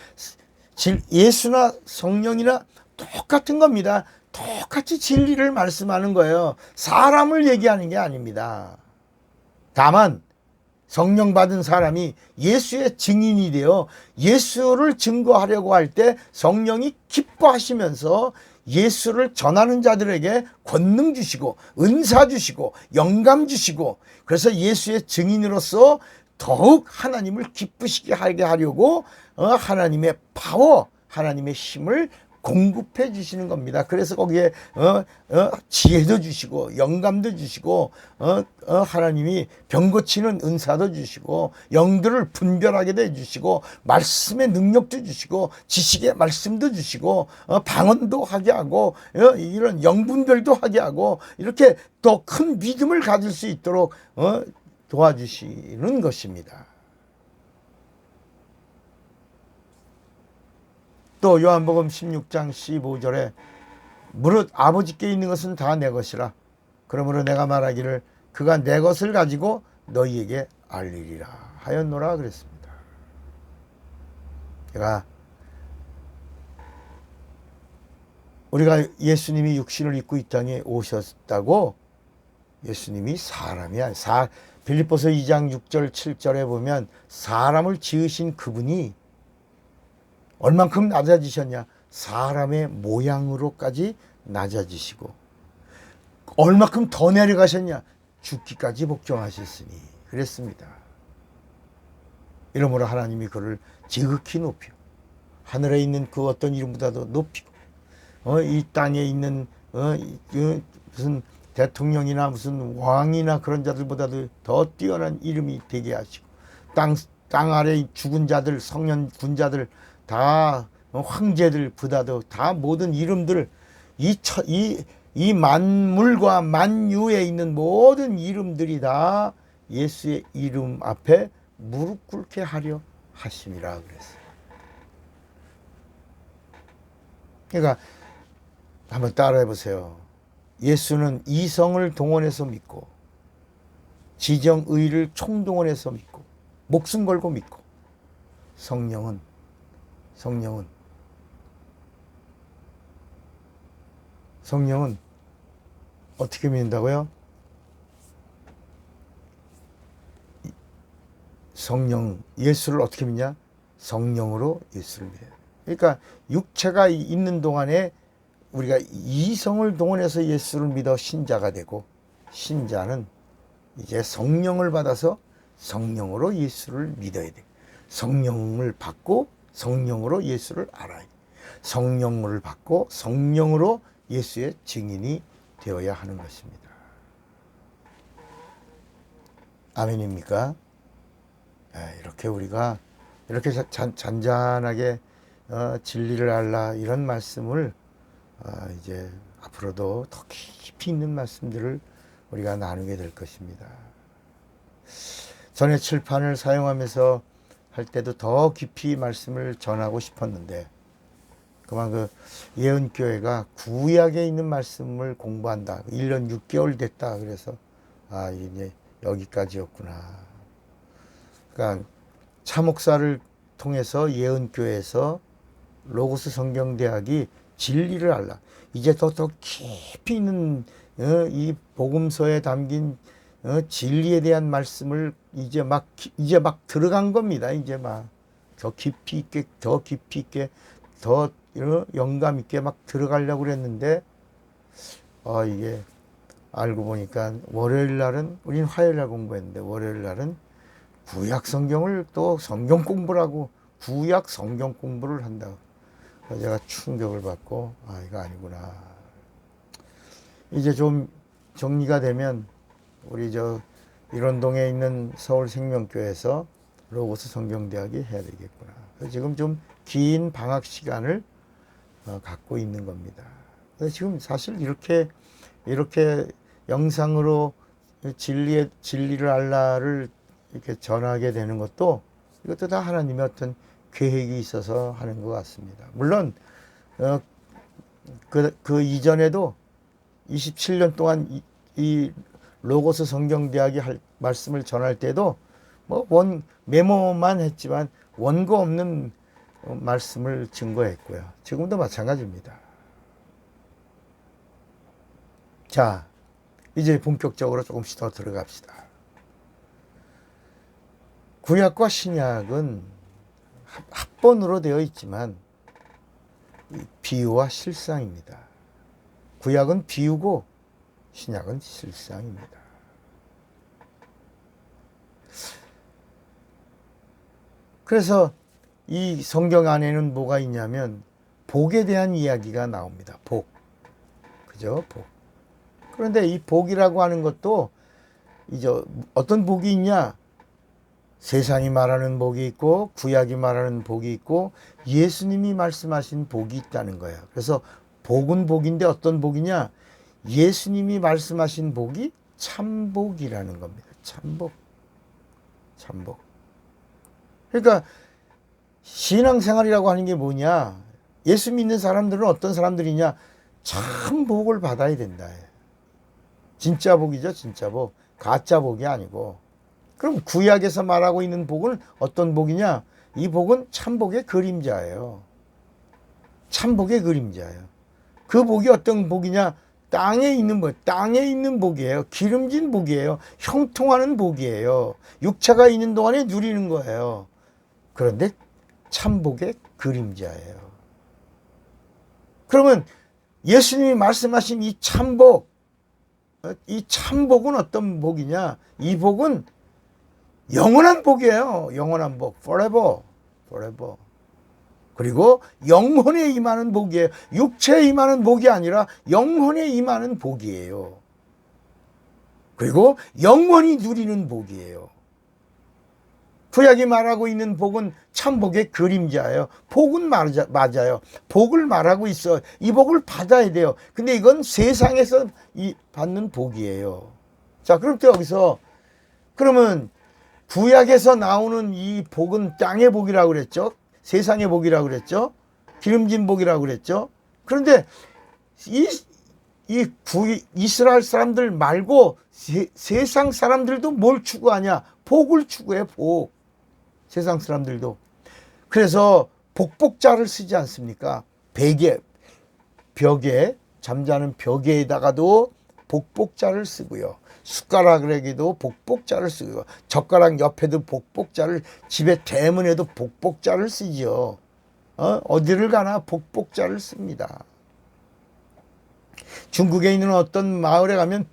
S1: 예수나 성령이나 똑같은 겁니다. 똑같이 진리를 말씀하는 거예요. 사람을 얘기하는 게 아닙니다. 다만 성령 받은 사람이 예수의 증인이 되어 예수를 증거하려고 할 때 성령이 기뻐하시면서 예수를 전하는 자들에게 권능 주시고 은사 주시고 영감 주시고 그래서 예수의 증인으로서 더욱 하나님을 기쁘시게 하게 하려고 하나님의 파워, 하나님의 힘을 공급해 주시는 겁니다. 그래서 거기에 지혜도 주시고 영감도 주시고 하나님이 병 고치는 은사도 주시고 영들을 분별하게 해 주시고 말씀의 능력도 주시고 지식의 말씀도 주시고 방언도 하게 하고 이런 영분별도 하게 하고 이렇게 더 큰 믿음을 가질 수 있도록 도와주시는 것입니다. 또 요한복음 16장 15절에 무릇 아버지께 있는 것은 다 내 것이라 그러므로 내가 말하기를 그가 내 것을 가지고 너희에게 알리리라 하였노라 그랬습니다. 우리가 예수님이 육신을 입고 이 땅에 오셨다고 예수님이 사람이 아니에요. 빌립보서 2장 6절 7절에 보면 사람을 지으신 그분이 얼만큼 낮아지셨냐? 사람의 모양으로까지 낮아지시고 얼만큼 더 내려가셨냐? 죽기까지 복종하셨으니 그랬습니다. 이러므로 하나님이 그를 지극히 높이고 하늘에 있는 그 어떤 이름보다도 높이고 이 땅에 있는 무슨 대통령이나 무슨 왕이나 그런 자들보다도 더 뛰어난 이름이 되게 하시고 땅 아래 죽은 자들, 성년 군자들 다 황제들 보다도 다 모든 이름들 이 만물과 만유에 있는 모든 이름들이 다 예수의 이름 앞에 무릎 꿇게 하려 하심이라 그랬어요. 그러니까 한번 따라해 보세요. 예수는 이성을 동원해서 믿고 지정의를 총동원해서 믿고 목숨 걸고 믿고 성령은 어떻게 믿는다고요? 예수를 어떻게 믿냐? 성령으로 예수를 믿어요. 그러니까 육체가 있는 동안에 우리가 이성을 동원해서 예수를 믿어 신자가 되고 신자는 이제 성령을 받아서 성령으로 예수를 믿어야 돼. 성령을 받고 성령으로 예수를 알아야 돼. 성령을 받고 성령으로 예수의 증인이 되어야 하는 것입니다. 아멘입니까? 이렇게 우리가 이렇게 잔잔하게 진리를 알라 이런 말씀을 이제 앞으로도 더 깊이 있는 말씀들을 우리가 나누게 될 것입니다. 전에 칠판을 사용하면서 할 때도 더 깊이 말씀을 전하고 싶었는데 그만 그 예언교회가 구약에 있는 말씀을 공부한다. 1년 6개월 됐다. 그래서 이제 여기까지였구나. 그러니까 차목사를 통해서 예언교회에서 로고스 성경대학이 진리를 알라. 이제 더 깊이 있는 이 복음서에 담긴 진리에 대한 말씀을 이제 막 들어간 겁니다. 이제 막 더 깊이 있게 더 영감 있게 막 들어가려고 그랬는데 이게 알고 보니까 월요일 날은 우린 화요일 날 공부했는데 월요일 날은 구약 성경을 또 성경 공부를 하고 구약 성경 공부를 한다고. 그래서 제가 충격을 받고 이거 아니구나. 이제 좀 정리가 되면 우리 일원동에 있는 서울생명교회에서 로고스 성경대학이 해야 되겠구나. 그래서 지금 좀 긴 방학 시간을 갖고 있는 겁니다. 그래서 지금 사실 이렇게 영상으로 진리를 알라를 이렇게 전하게 되는 것도 이것도 다 하나님의 어떤 계획이 있어서 하는 것 같습니다. 물론 그 이전에도 27년 동안 이 로고스 성경대학이 말씀을 전할 때도 메모만 했지만 원고 없는 말씀을 증거했고요. 지금도 마찬가지입니다. 자, 이제 본격적으로 조금씩 더 들어갑시다. 구약과 신약은 합본으로 되어 있지만 비유와 실상입니다. 구약은 비유고 신약은 실상입니다. 그래서 이 성경 안에는 뭐가 있냐면 복에 대한 이야기가 나옵니다. 복. 그죠? 복. 그런데 이 복이라고 하는 것도 이제 어떤 복이 있냐? 세상이 말하는 복이 있고 구약이 말하는 복이 있고 예수님이 말씀하신 복이 있다는 거예요. 그래서 복은 복인데 어떤 복이냐? 예수님이 말씀하신 복이 참복이라는 겁니다. 참복. 그러니까 신앙생활이라고 하는 게 뭐냐? 예수 믿는 사람들은 어떤 사람들이냐? 참 복을 받아야 된다. 진짜 복이죠, 진짜 복. 가짜 복이 아니고. 그럼 구약에서 말하고 있는 복은 어떤 복이냐? 이 복은 참복의 그림자예요. 참복의 그림자예요. 그 복이 어떤 복이냐? 땅에 있는 복, 땅에 있는 복이에요. 기름진 복이에요. 형통하는 복이에요. 육체가 있는 동안에 누리는 거예요. 그런데 참복의 그림자예요. 그러면 예수님이 말씀하신 이 참복, 이 참복은 어떤 복이냐? 이 복은 영원한 복이에요. 영원한 복, forever, forever. 그리고 영혼에 임하는 복이에요. 육체에 임하는 복이 아니라 영혼에 임하는 복이에요. 그리고 영원히 누리는 복이에요. 구약이 말하고 있는 복은 참복의 그림자예요. 복은 맞아요. 복을 말하고 있어. 이 복을 받아야 돼요. 근데 이건 세상에서 받는 복이에요. 자, 그럼 또 여기서 그러면 구약에서 나오는 이 복은 땅의 복이라고 그랬죠. 세상의 복이라고 그랬죠. 기름진 복이라고 그랬죠. 그런데 이스라엘 사람들 말고 세상 사람들도 뭘 추구하냐? 복을 추구해, 복. 세상 사람들도. 그래서 복복자를 쓰지 않습니까? 벽에 잠자는 벽에다가도 복복자를 쓰고요. 숟가락에도 복복자를 쓰고요. 젓가락 옆에도 복복자를, 집에 대문에도 복복자를 쓰지요. 어디를 가나 복복자를 씁니다. 중국에 있는 어떤 마을에 가면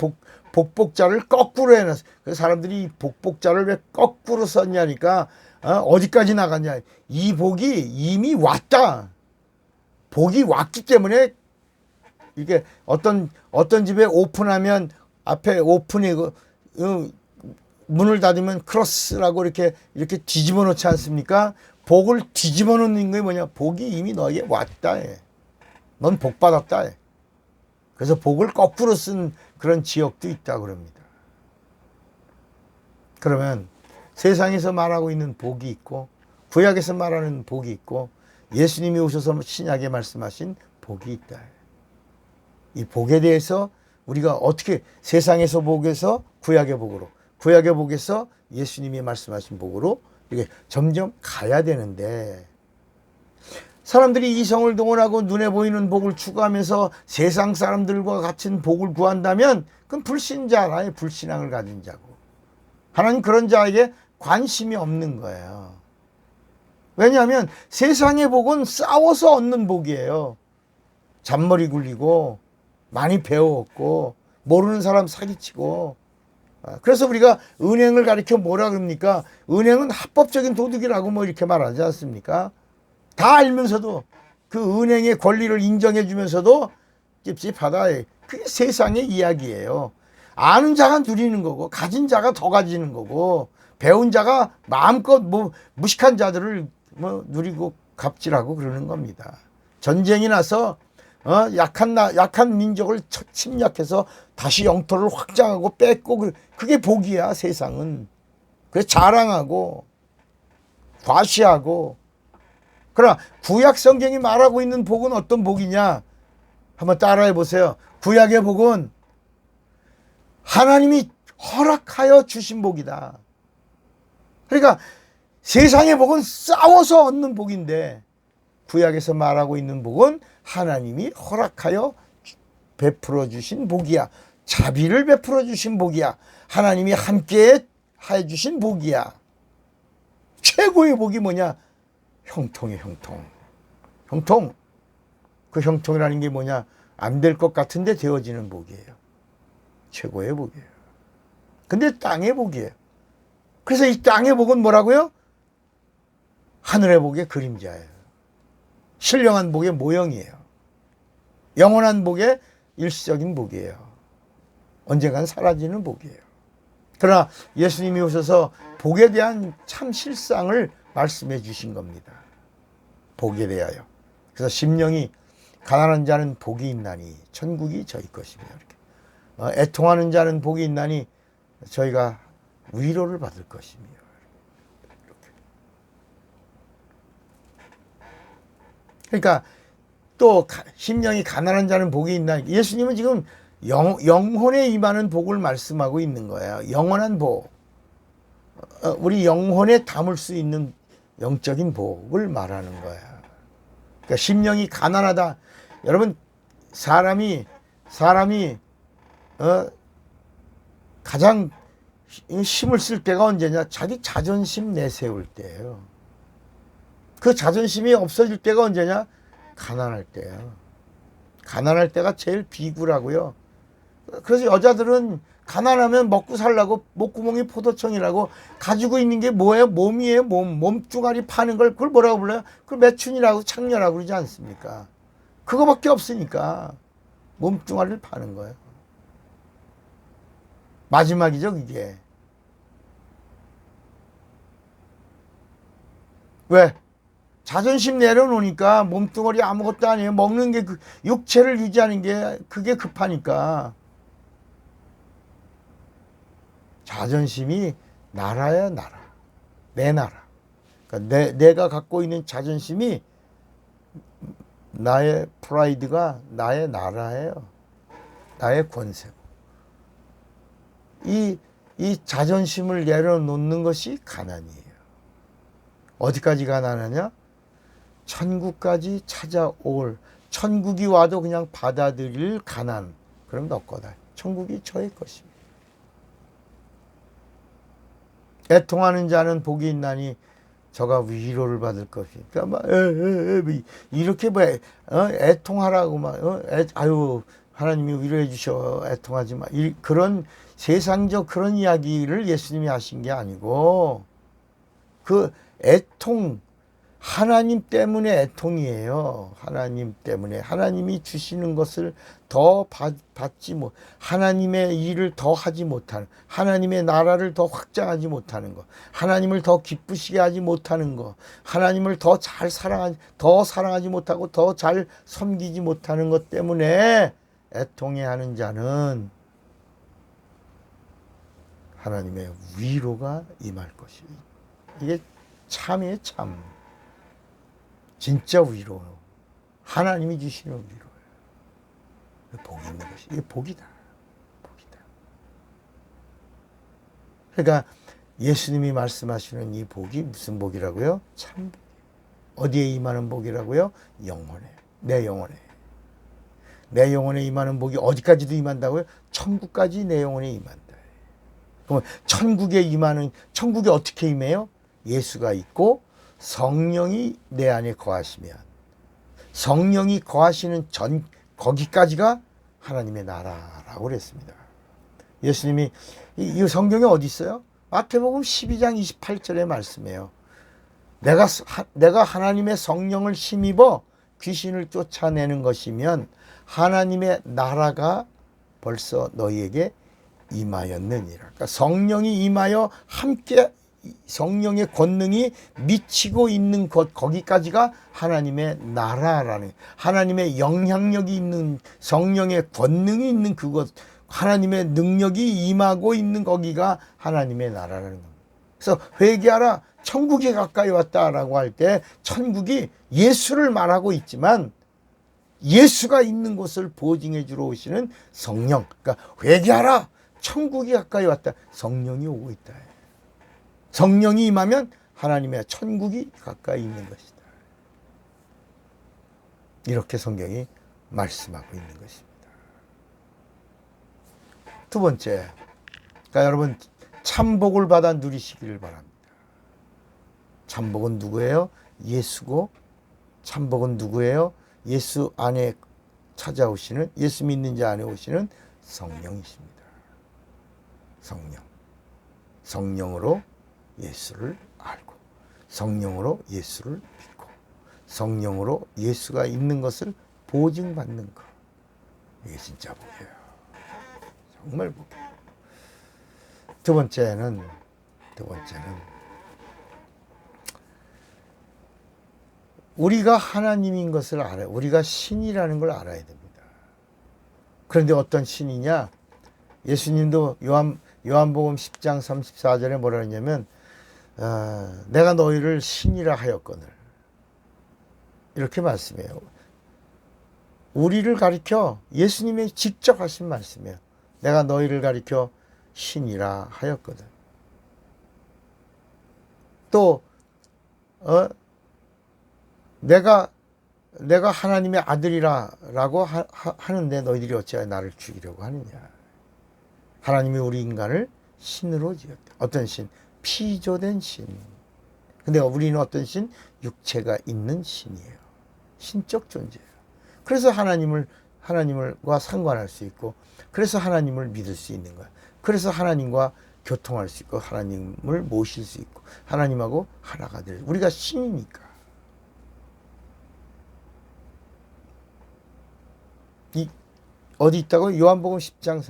S1: 복복자를 거꾸로 해놨어요. 그래서 사람들이 복복자를 왜 거꾸로 썼냐니까 어디까지 나갔냐. 이 복이 이미 왔다. 복이 왔기 때문에 이게 어떤 집에 오픈하면 앞에 오픈이 문을 닫으면 크로스라고 이렇게 뒤집어 놓지 않습니까? 복을 뒤집어 놓는 게 뭐냐? 복이 이미 너에게 왔다. 넌 복 받았다. 그래서 복을 거꾸로 쓴 그런 지역도 있다고 그럽니다. 그러면 세상에서 말하고 있는 복이 있고 구약에서 말하는 복이 있고 예수님이 오셔서 신약에 말씀하신 복이 있다. 이 복에 대해서 우리가 어떻게 세상에서 복에서 구약의 복으로, 구약의 복에서 예수님이 말씀하신 복으로 이게 점점 가야 되는데 사람들이 이성을 동원하고 눈에 보이는 복을 추구하면서 세상 사람들과 같은 복을 구한다면 그건 불신자라요. 불신앙을 가진 자고. 하나님 그런 자에게 관심이 없는 거예요. 왜냐하면 세상의 복은 싸워서 얻는 복이에요. 잔머리 굴리고 많이 배워왔고 모르는 사람 사기치고. 그래서 우리가 은행을 가리켜 뭐라 그럽니까? 은행은 합법적인 도둑이라고 뭐 이렇게 말하지 않습니까? 다 알면서도 그 은행의 권리를 인정해 주면서도 찝찝하다. 그게 세상의 이야기예요. 아는 자가 누리는 거고 가진 자가 더 가지는 거고 배운 자가 마음껏 뭐 무식한 자들을 뭐 누리고 갑질하고 그러는 겁니다. 전쟁이 나서 약한 민족을 침략해서 다시 영토를 확장하고 뺏고 그게 복이야. 세상은. 그래서 자랑하고 과시하고. 그러나 구약 성경이 말하고 있는 복은 어떤 복이냐? 한번 따라해 보세요. 구약의 복은 하나님이 허락하여 주신 복이다. 그러니까 세상의 복은 싸워서 얻는 복인데 구약에서 말하고 있는 복은 하나님이 허락하여 베풀어 주신 복이야. 자비를 베풀어 주신 복이야. 하나님이 함께 해 주신 복이야. 최고의 복이 뭐냐? 형통이에요. 형통. 그 형통이라는 게 뭐냐? 안 될 것 같은데 되어지는 복이에요. 최고의 복이에요. 근데 땅의 복이에요. 그래서 이 땅의 복은 뭐라고요? 하늘의 복의 그림자예요. 신령한 복의 모형이에요. 영원한 복의 일시적인 복이에요. 언젠간 사라지는 복이에요. 그러나 예수님이 오셔서 복에 대한 참 실상을 말씀해 주신 겁니다. 복에 대하여. 그래서 심령이 가난한 자는 복이 있나니 천국이 저희 것이며 이렇게. 애통하는 자는 복이 있나니 저희가 위로를 받을 것이며. 이렇게. 그러니까 또 심령이 가난한 자는 복이 있나니 예수님은 지금 영혼에 임하는 복을 말씀하고 있는 거예요. 영원한 복. 우리 영혼에 담을 수 있는 영적인 복을 말하는 거야. 그러니까 심령이 가난하다. 여러분 사람이 사람이 가장 힘을 쓸 때가 언제냐? 자기 자존심 내세울 때예요. 그 자존심이 없어질 때가 언제냐? 가난할 때예요. 가난할 때가 제일 비굴하고요. 그래서 여자들은 가난하면 먹고 살라고 목구멍이 포도청이라고 가지고 있는 게 뭐예요? 몸이에요. 몸뚱아리 파는 걸 그걸 뭐라고 불러요? 그걸 매춘이라고 창녀라고 그러지 않습니까? 그거밖에 없으니까 몸뚱아리를 파는 거예요. 마지막이죠, 그게. 왜? 자존심 내려놓으니까 몸뚱아리 아무것도 아니에요. 먹는 게 육체를 유지하는 게 그게 급하니까. 자존심이 나라야, 나라. 내 나라. 그러니까 내가 갖고 있는 자존심이 나의 프라이드가 나의 나라예요. 나의 권세고. 이 자존심을 내려놓는 것이 가난이에요. 어디까지 가난하냐? 천국까지 찾아올, 천국이 와도 그냥 받아들일 가난. 그럼 너 거다. 천국이 저의 것입니다. 애통하는 자는 복이 있나니 저가 위로를 받을 것이다. 그러니까 막 이렇게 뭐 애통하라고 막 아유 하나님이 위로해 주셔 애통하지 마. 그런 세상적 그런 이야기를 예수님이 하신 게 아니고 그 애통 하나님 때문에 애통이에요. 하나님 때문에 하나님이 주시는 것을 더 받지 못, 하나님의 일을 더 하지 못하는, 하나님의 나라를 더 확장하지 못하는 것, 하나님을 더 기쁘시게 하지 못하는 것, 하나님을 더 잘 사랑하지 못하고 더 잘 섬기지 못하는 것 때문에 애통해하는 자는 하나님의 위로가 임할 것이. 이게 참이에요, 참. 진짜 위로. 하나님이 주시는 위로예요. 복이 있는 것이. 이게 복이다. 복이다. 그러니까 예수님이 말씀하시는 이 복이 무슨 복이라고요? 참 복이에요. 어디에 임하는 복이라고요? 영혼에. 내 영혼에. 내 영혼에 임하는 복이 어디까지도 임한다고요? 천국까지 내 영혼에 임한다. 그럼 천국에 임하는, 천국에 어떻게 임해요? 예수가 있고 성령이 내 안에 거하시면, 성령이 거하시는 거기까지가 하나님의 나라라고 그랬습니다. 예수님이 이 성경에 어디 있어요? 마태복음 12장 28절의 말씀이에요. 내가 하나님의 성령을 힘입어 귀신을 쫓아내는 것이면 하나님의 나라가 벌써 너희에게 임하였느니라. 그러니까 성령이 임하여 함께 성령의 권능이 미치고 있는 것, 거기까지가 하나님의 나라라는, 하나님의 영향력이 있는, 성령의 권능이 있는 그것, 하나님의 능력이 임하고 있는 거기가 하나님의 나라라는 겁니다. 그래서 회개하라, 천국이 가까이 왔다라고 할 때 천국이 예수를 말하고 있지만 예수가 있는 곳을 보증해 주러 오시는 성령, 그러니까 회개하라, 천국이 가까이 왔다, 성령이 오고 있다. 성령이 임하면 하나님의 천국이 가까이 있는 것이다. 이렇게 성경이 말씀하고 있는 것입니다. 두 번째, 그러니까 여러분 참복을 받아 누리시기를 바랍니다. 참복은 누구예요? 예수고, 참복은 누구예요? 예수 안에 찾아오시는, 예수 믿는 자 안에 오시는 성령이십니다. 성령. 성령으로 예수를 알고, 성령으로 예수를 믿고, 성령으로 예수가 있는 것을 보증받는 것. 이게 진짜 복이에요. 정말 복이에요. 두 번째는 우리가 하나님인 것을 알아요. 우리가 신이라는 걸 알아야 됩니다. 그런데 어떤 신이냐? 예수님도 요한복음 10장 34절에 뭐라 했냐면 내가 너희를 신이라 하였거늘, 이렇게 말씀해요. 우리를 가리켜, 예수님이 직접 하신 말씀이에요. 내가 너희를 가리켜 신이라 하였거든. 또 내가 내가 하나님의 아들이라고 하는데 너희들이 어찌하여 나를 죽이려고 하느냐. 하나님이 우리 인간을 신으로 지었다. 어떤 신? 피조된 신. 근데 우리는 어떤 신? 육체가 있는 신이에요. 신적 존재예요. 그래서 하나님과 상관할 수 있고, 그래서 하나님을 믿을 수 있는 거야. 그래서 하나님과 교통할 수 있고, 하나님을 모실 수 있고, 하나님하고 하나가 될, 우리가 신이니까. 어디 있다고? 요한복음 10장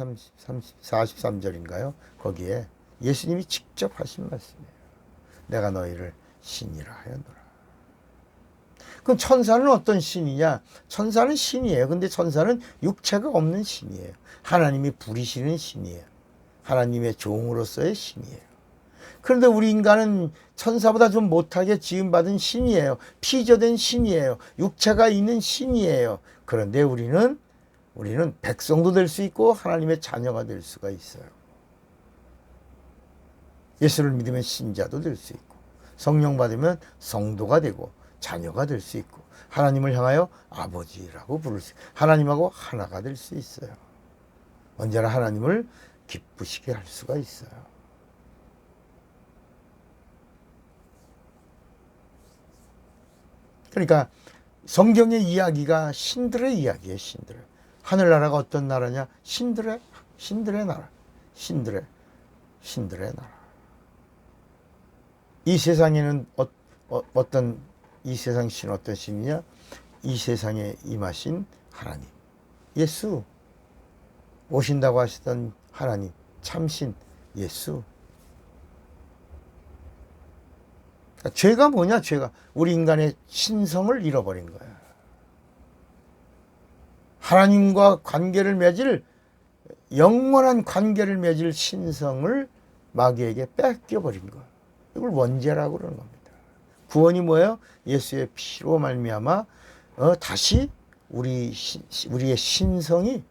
S1: 43절인가요? 거기에 예수님이 직접 하신 말씀이에요. 내가 너희를 신이라 하였노라. 그럼 천사는 어떤 신이냐? 천사는 신이에요. 근데 천사는 육체가 없는 신이에요. 하나님이 부리시는 신이에요. 하나님의 종으로서의 신이에요. 그런데 우리 인간은 천사보다 좀 못하게 지음받은 신이에요. 피조된 신이에요. 육체가 있는 신이에요. 그런데 우리는 백성도 될 수 있고 하나님의 자녀가 될 수가 있어요. 예수를 믿으면 신자도 될 수 있고, 성령 받으면 성도가 되고 자녀가 될 수 있고, 하나님을 향하여 아버지라고 부를 수 있고, 하나님하고 하나가 될 수 있어요. 언제나 하나님을 기쁘시게 할 수가 있어요. 그러니까 성경의 이야기가 신들의 이야기예요. 신들의. 하늘나라가 어떤 나라냐? 신들의 나라. 신들의 나라. 이 세상에는 어떤, 이 세상 신 어떤 신이냐? 이 세상에 임하신 하나님, 예수, 오신다고 하시던 하나님, 참신 예수. 그러니까 죄가 뭐냐? 죄가 우리 인간의 신성을 잃어버린 거야. 하나님과 관계를 맺을, 영원한 관계를 맺을 신성을 마귀에게 뺏겨버린 거야. 이걸 원죄라고 그러는 겁니다. 구원이 뭐예요? 예수의 피로 말미암아 다시 우리의 신성이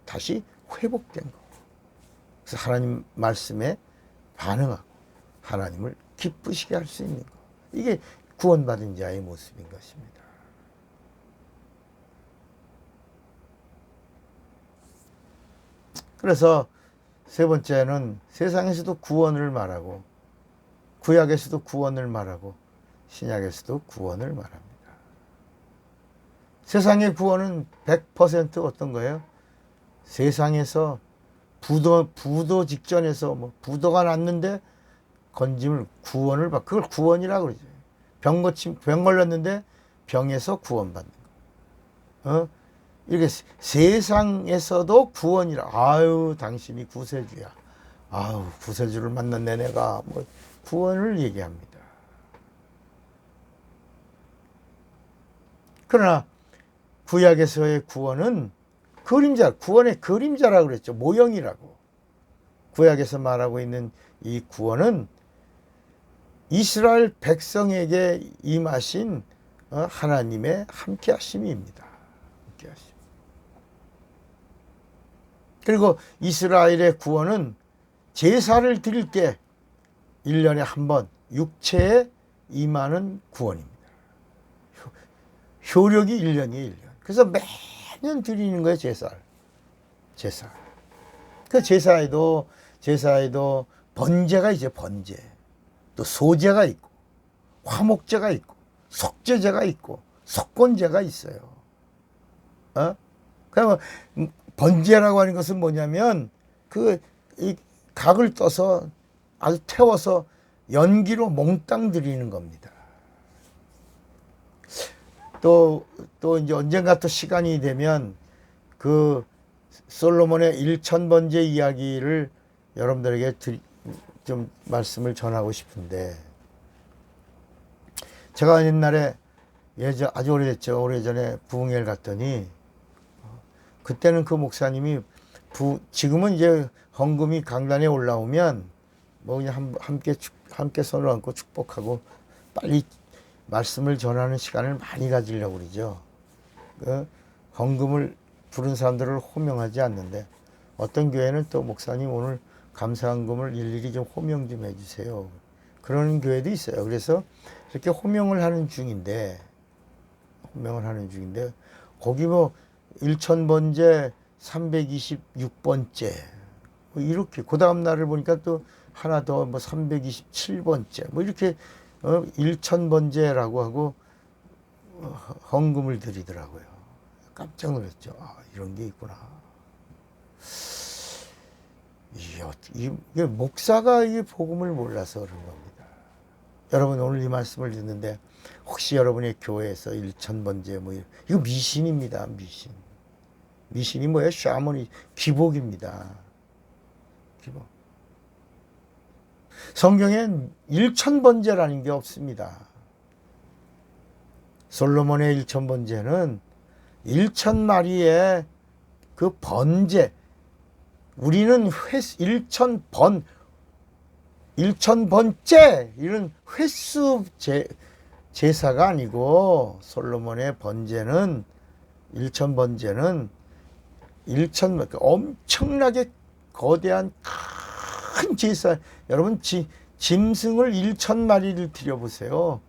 S1: 다시 회복된 거. 그래서 하나님 말씀에 반응하고 하나님을 기쁘시게 할 수 있는 거. 이게 구원받은 자의 모습인 것입니다. 그래서 세 번째는 세상에서도 구원을 말하고, 구약에서도 구원을 말하고, 신약에서도 구원을 말합니다. 세상의 구원은 100% 어떤 거예요? 세상에서 부도 직전에서 부도가 났는데 건짐을 구원을 받, 그걸 구원이라고 그러죠. 병 걸렸는데 병에서 구원받는 거. 이렇게 세상에서도 구원이라. 아유, 당신이 구세주야. 아유, 구세주를 만났네 내가. 구원을 얘기합니다. 그러나 구약에서의 구원은 구원의 그림자라고 그랬죠. 모형이라고. 구약에서 말하고 있는 이 구원은 이스라엘 백성에게 임하신 하나님의 함께하심입니다. 함께하심. 그리고 이스라엘의 구원은 제사를 드릴 때 1년에 한 번 육체에 임하는 구원입니다. 효력이 1년이에요. 1년. 그래서 매년 드리는 거예요. 제사. 그 제사에도 번제가 있죠. 번제. 또 소제가 있고, 화목제가 있고, 속죄제가 있고, 속건제가 있어요. 그러면 번제라고 하는 것은 뭐냐면 이 각을 떠서 아주 태워서 연기로 몽땅 드리는 겁니다. 또 이제 언젠가 또 시간이 되면 그 솔로몬의 1000번제 이야기를 여러분들에게 좀 말씀을 전하고 싶은데, 제가 옛날에 아주 오래됐죠. 오래전에 부흥회를 갔더니 그때는 그 목사님이 지금은 이제 헌금이 강단에 올라오면 그냥 함께 손을 얹고 축복하고 빨리 말씀을 전하는 시간을 많이 가지려고 그러죠. 헌금을 부른 사람들을 호명하지 않는데, 어떤 교회는 또 목사님 오늘 감사헌금을 일일이 좀 호명 좀 해주세요. 그런 교회도 있어요. 그래서 이렇게 호명을 하는 중인데, 명을 하는 중인데 거기 뭐 1000번째 326번째 뭐 이렇게 그 다음 날을 보니까 또 하나 더 뭐 327번째 뭐 이렇게 1000번째라고 하고 헌금을 드리더라고요. 깜짝 놀랐죠. 아, 이런 게 있구나. 이게 목사가 이 복음을 몰라서 그런 겁니다. 여러분 오늘 이 말씀을 듣는데 혹시 여러분의 교회에서 1000번째 뭐 이거 미신입니다. 미신. 미신이 뭐예요? 샤머니 기복입니다. 기복. 성경엔 1000번째라는 게 없습니다. 솔로몬의 1000번째는 1000마리의 그 번제, 우리는 1000번째 이런 횟수 제사가 아니고 솔로몬의 번제는 1000번제는 1000 엄청나게 거대한 큰 제사. 여러분 짐승을 1000마리를 드려보세요.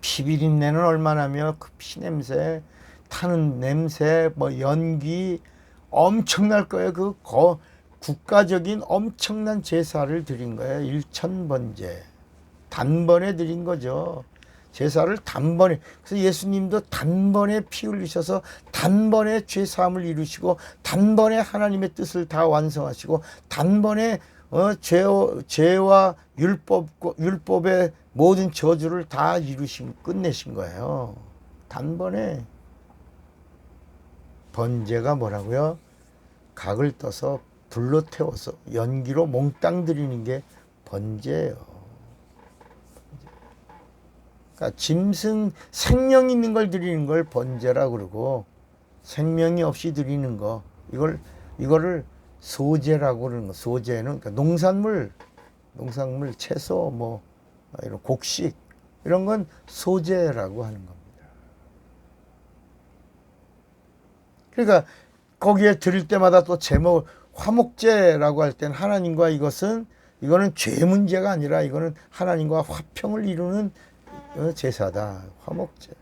S1: 피비린내는 얼마나며 그 피냄새, 타는 냄새, 뭐 연기 엄청날 거예요. 그 국가적인 엄청난 제사를 드린 거예요. 1000번째. 단번에 드린 거죠. 제사를 단번에. 그래서 예수님도 단번에 피 흘리셔서 단번에 죄 사함을 이루시고 단번에 하나님의 뜻을 다 완성하시고 단번에 죄와 율법의 모든 저주를 다 끝내신 거예요. 단번에. 번제가 뭐라고요? 각을 떠서 불로 태워서 연기로 몽땅 드리는 게 번제예요. 그러니까 짐승 생명 있는 걸 드리는 걸 번제라 그러고 생명이 없이 드리는 거 이거를 소제라고 그러는 거. 소제는 그러니까 농산물 채소 뭐 이런 곡식 이런 건 소제라고 하는 겁니다. 그러니까 거기에 드릴 때마다 또 제목 화목제라고 할 때는 하나님과 이거는 죄 문제가 아니라 이거는 하나님과 화평을 이루는 제사다. 화목제.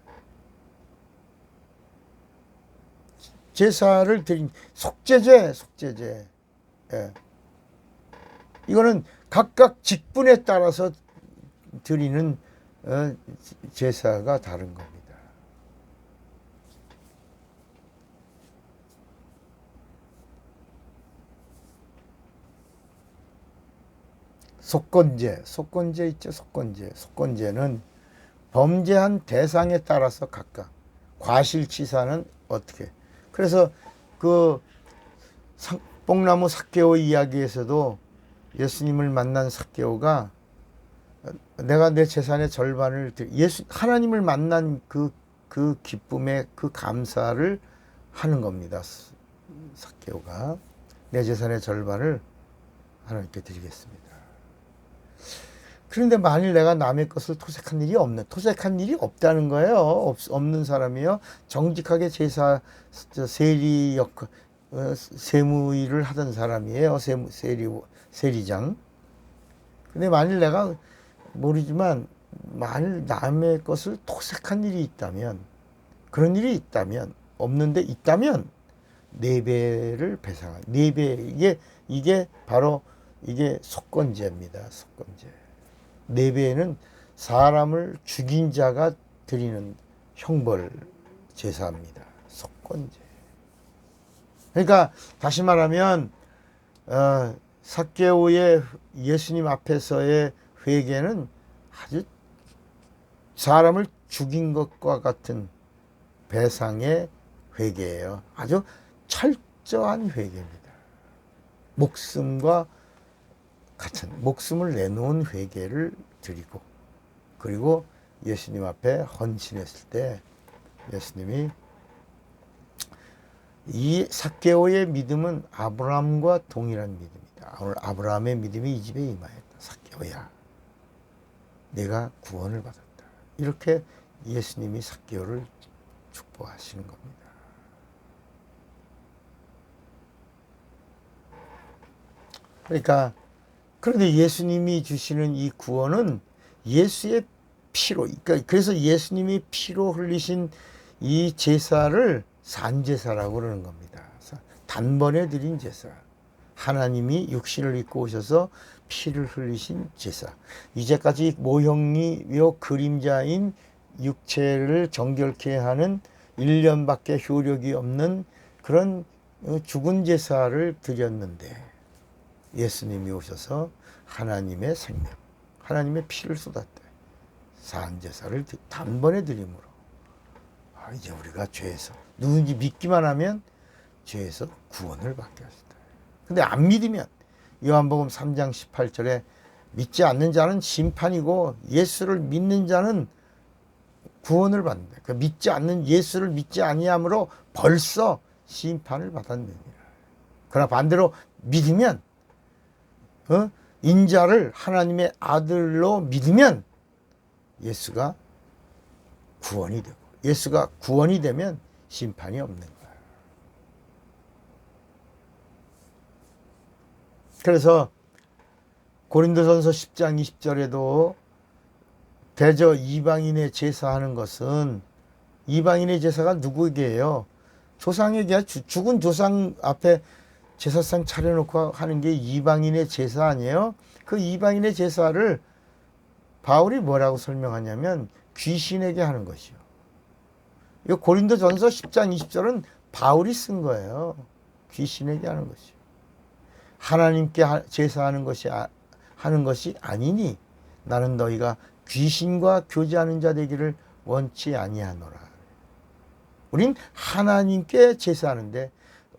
S1: 제사를 드린 속죄제. 예. 이거는 각각 직분에 따라서 드리는 제사가 다른 겁니다. 속건제 있죠. 속건제는 범죄한 대상에 따라서 각각. 과실치사는 어떻게. 그래서 그 뽕나무 삭개오 이야기에서도 예수님을 만난 삭개오가 내가 내 재산의 절반을 하나님을 만난 그 기쁨의 그 감사를 하는 겁니다. 삭개오가 내 재산의 절반을 하나님께 드리겠습니다. 그런데 만일 내가 남의 것을 토색한 일이 없다는 거예요. 없는 사람이요. 정직하게 세무 일을 하던 사람이에요. 세리장. 근데 만일 내가 모르지만 만일 남의 것을 토색한 일이 있다면, 그런 일이 있다면, 없는데 있다면 4배를 배상한 4배. 이게 바로 이게 속건제입니다. 속건제. 4배는 사람을 죽인 자가 드리는 형벌 제사입니다. 속건제. 그러니까 다시 말하면 삭개오의 예수님 앞에서의 회개는 아주 사람을 죽인 것과 같은 배상의 회개예요. 아주 철저한 회개입니다. 목숨과 같은 목숨을 내놓은 회개를 드리고, 그리고 예수님 앞에 헌신했을 때 예수님이 이 삭개오의 믿음은 아브라함과 동일한 믿음이다. 오늘 아브라함의 믿음이 이 집에 임하였다. 삭개오야, 내가 구원을 받았다. 이렇게 예수님이 삭개오를 축복하시는 겁니다. 그러니까 그런데 예수님이 주시는 이 구원은 예수의 피로, 그러니까 그래서 예수님이 피로 흘리신 이 제사를 산제사라고 그러는 겁니다. 단번에 드린 제사. 하나님이 육신을 입고 오셔서 피를 흘리신 제사. 이제까지 모형이요 그림자인 육체를 정결케 하는 1년밖에 효력이 없는 그런 죽은 제사를 드렸는데 예수님이 오셔서 하나님의 생명, 하나님의 피를 쏟았대. 산제사를 단번에 드림으로 이제 우리가 죄에서 누군지 믿기만 하면 죄에서 구원을 받게 하시다. 근데 안 믿으면 요한복음 3장 18절에 믿지 않는 자는 심판이고 예수를 믿는 자는 구원을 받는다. 그 믿지 않는 예수를 믿지 아니함으로 벌써 심판을 받았느니라. 그러나 반대로 믿으면 인자를 하나님의 아들로 믿으면 예수가 구원이 되고 예수가 구원이 되면 심판이 없는 거예요. 그래서 고린도전서 10장 20절에도 대저 이방인의 제사하는 것은 이방인의 제사가 누구에게요? 조상에게 죽은 조상 앞에 제사상 차려놓고 하는 게 이방인의 제사 아니에요? 그 이방인의 제사를 바울이 뭐라고 설명하냐면 귀신에게 하는 것이요. 이 고린도전서 10장 20절은 바울이 쓴 거예요. 귀신에게 하는 것이요. 하나님께 제사하는 것이 하는 것이 아니니 나는 너희가 귀신과 교제하는 자 되기를 원치 아니하노라. 우린 하나님께 제사하는데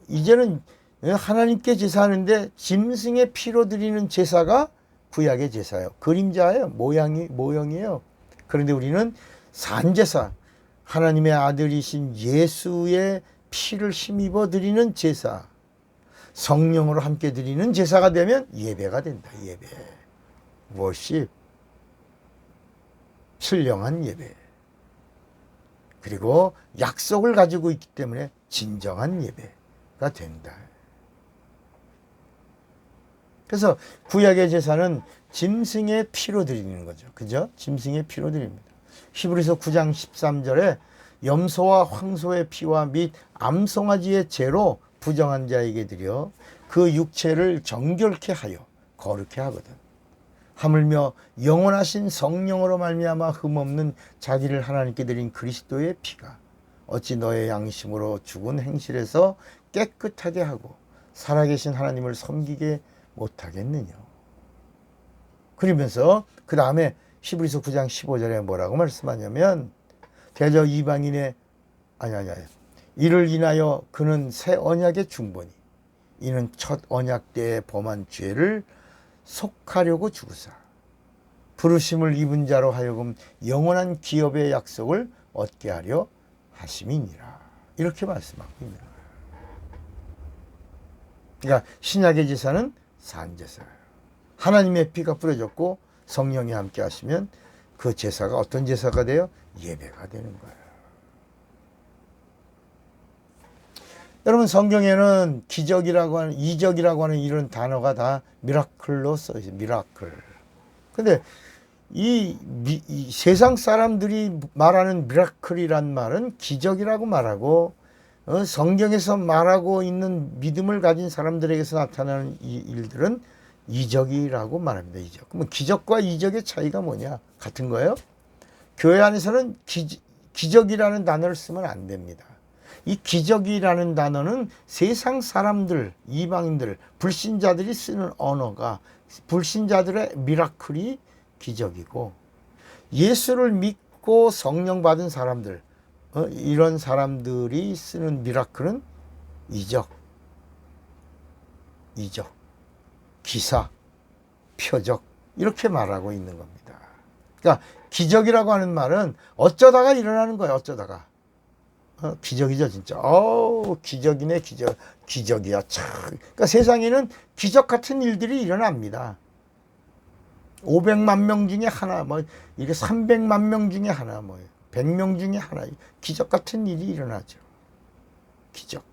S1: 이제는 하나님께 제사하는데 짐승의 피로 드리는 제사가 구약의 제사예요. 그림자예요. 모형이에요. 그런데 우리는 산제사, 하나님의 아들이신 예수의 피를 힘입어 드리는 제사, 성령으로 함께 드리는 제사가 되면 예배가 된다. 예배. 워십. 신령한 예배. 그리고 약속을 가지고 있기 때문에 진정한 예배가 된다. 그래서 구약의 제사는 짐승의 피로 드리는 거죠. 그죠? 짐승의 피로 드립니다. 히브리서 9장 13절에 염소와 황소의 피와 및 암송아지의 죄로 부정한 자에게 드려 그 육체를 정결케 하여 거룩케 하거든. 하물며 영원하신 성령으로 말미암아 흠없는 자기를 하나님께 드린 그리스도의 피가 어찌 너의 양심으로 죽은 행실에서 깨끗하게 하고 살아계신 하나님을 섬기게 못하겠느냐. 그러면서 그 다음에 히브리서 9장 15절에 뭐라고 말씀하냐면 대저 이방인의 이를 인하여 그는 새 언약의 중보니 이는 첫 언약 때에 범한 죄를 속하려고 죽으사 부르심을 입은 자로 하여금 영원한 기업의 약속을 얻게 하려 하심이니라. 이렇게 말씀하고 있는 거예요. 그러니까 신약의 제사는 산제사예요. 하나님의 피가 뿌려졌고 성령이 함께 하시면 그 제사가 어떤 제사가 돼요? 예배가 되는 거예요. 여러분 성경에는 기적이라고 하는 이적이라고 하는 이런 단어가 다 미라클로 써 있어요. 미라클. 근데 이 세상 사람들이 말하는 미라클이란 말은 기적이라고 말하고 성경에서 말하고 있는 믿음을 가진 사람들에게서 나타나는 이 일들은 이적이라고 말합니다. 이적. 그러면 기적과 이적의 차이가 뭐냐? 같은 거예요? 교회 안에서는 기적이라는 단어를 쓰면 안 됩니다. 이 기적이라는 단어는 세상 사람들, 이방인들, 불신자들이 쓰는 언어가 불신자들의 미라클이 기적이고 예수를 믿고 성령 받은 사람들, 이런 사람들이 쓰는 미라클은 이적, 기사, 표적 이렇게 말하고 있는 겁니다. 그러니까 기적이라고 하는 말은 어쩌다가 일어나는 거예요. 어쩌다가. 기적이죠 진짜. 기적이네. 기적이야 참. 그러니까 세상에는 기적 같은 일들이 일어납니다. 500만 명 중에 하나, 이게 300만 명 중에 하나, 100명 중에 하나, 기적 같은 일이 일어나죠. 기적.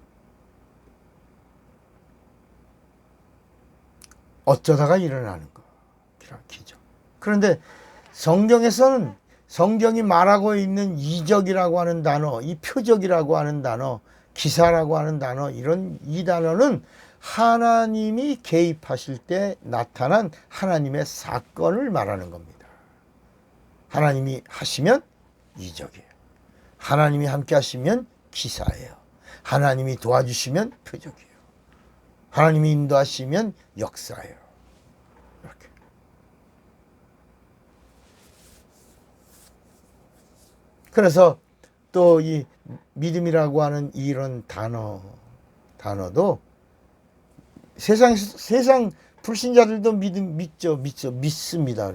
S1: 어쩌다가 일어나는 거. 기적. 그런데 성경에서는 성경이 말하고 있는 이적이라고 하는 단어, 이 표적이라고 하는 단어, 기사라고 하는 단어, 이 단어는 하나님이 개입하실 때 나타난 하나님의 사건을 말하는 겁니다. 하나님이 하시면 이적이에요. 하나님이 함께 하시면 기사예요. 하나님이 도와주시면 표적이에요. 하나님이 인도하시면 역사예요. 이렇게. 그래서 또 이 믿음이라고 하는 이런 단어도 세상 불신자들도 믿습니다.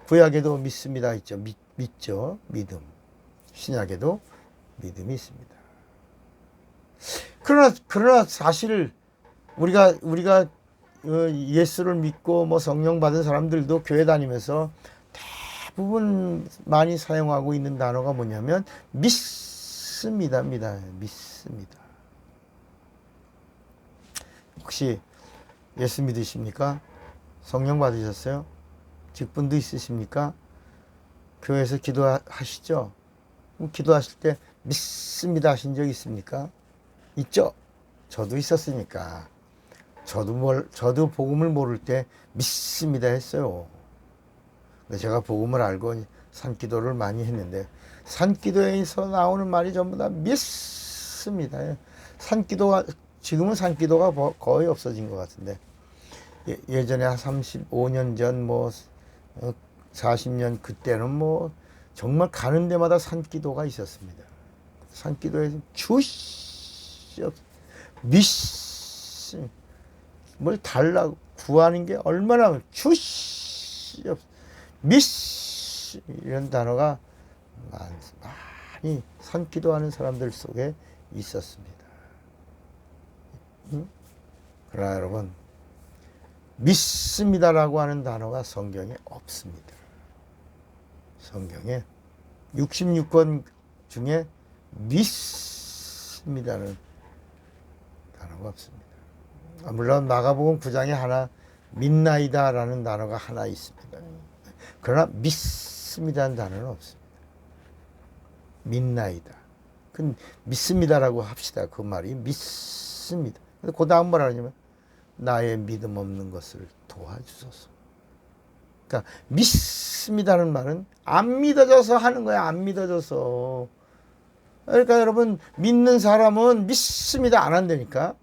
S1: 구약에도 믿습니다 있죠. 믿죠. 믿음. 신약에도 믿음이 있습니다. 그러나 사실 우리가 예수를 믿고 뭐 성령 받은 사람들도 교회 다니면서 대부분 많이 사용하고 있는 단어가 뭐냐면 믿습니다. 믿습니다. 혹시 예수 믿으십니까? 성령 받으셨어요? 직분도 있으십니까? 교회에서 기도하시죠? 기도하실 때 믿습니다 하신 적 있습니까? 있죠? 저도 있었으니까. 저도 복음을 모를 때 믿습니다 했어요. 근데 제가 복음을 알고 산기도를 많이 했는데 산기도에서 나오는 말이 전부 다 믿습니다. 지금은 산기도가 거의 없어진 것 같은데 예전에 한 35년 전 40년 그때는 정말 가는 데마다 산기도가 있었습니다. 산기도에서 뭘 달라고 구하는 게 얼마나 이런 단어가 많이 산기도하는 사람들 속에 있었습니다. 그러나 여러분 믿습니다라고 하는 단어가 성경에 없습니다. 성경에 66권 중에 믿습니다는 단어가 없습니다. 물론 마가복음 9장에 하나 믿나이다라는 단어가 하나 있습니다. 그러나 믿습니다는 단어는 없습니다. 믿나이다. 그 믿습니다라고 합시다. 그 말이 믿습니다. 그 다음 뭐라 하냐면 나의 믿음 없는 것을 도와주소서. 그러니까 믿습니다는 말은 안 믿어져서 하는 거야. 안 믿어져서. 그러니까 여러분 믿는 사람은 믿습니다 안 한다니까.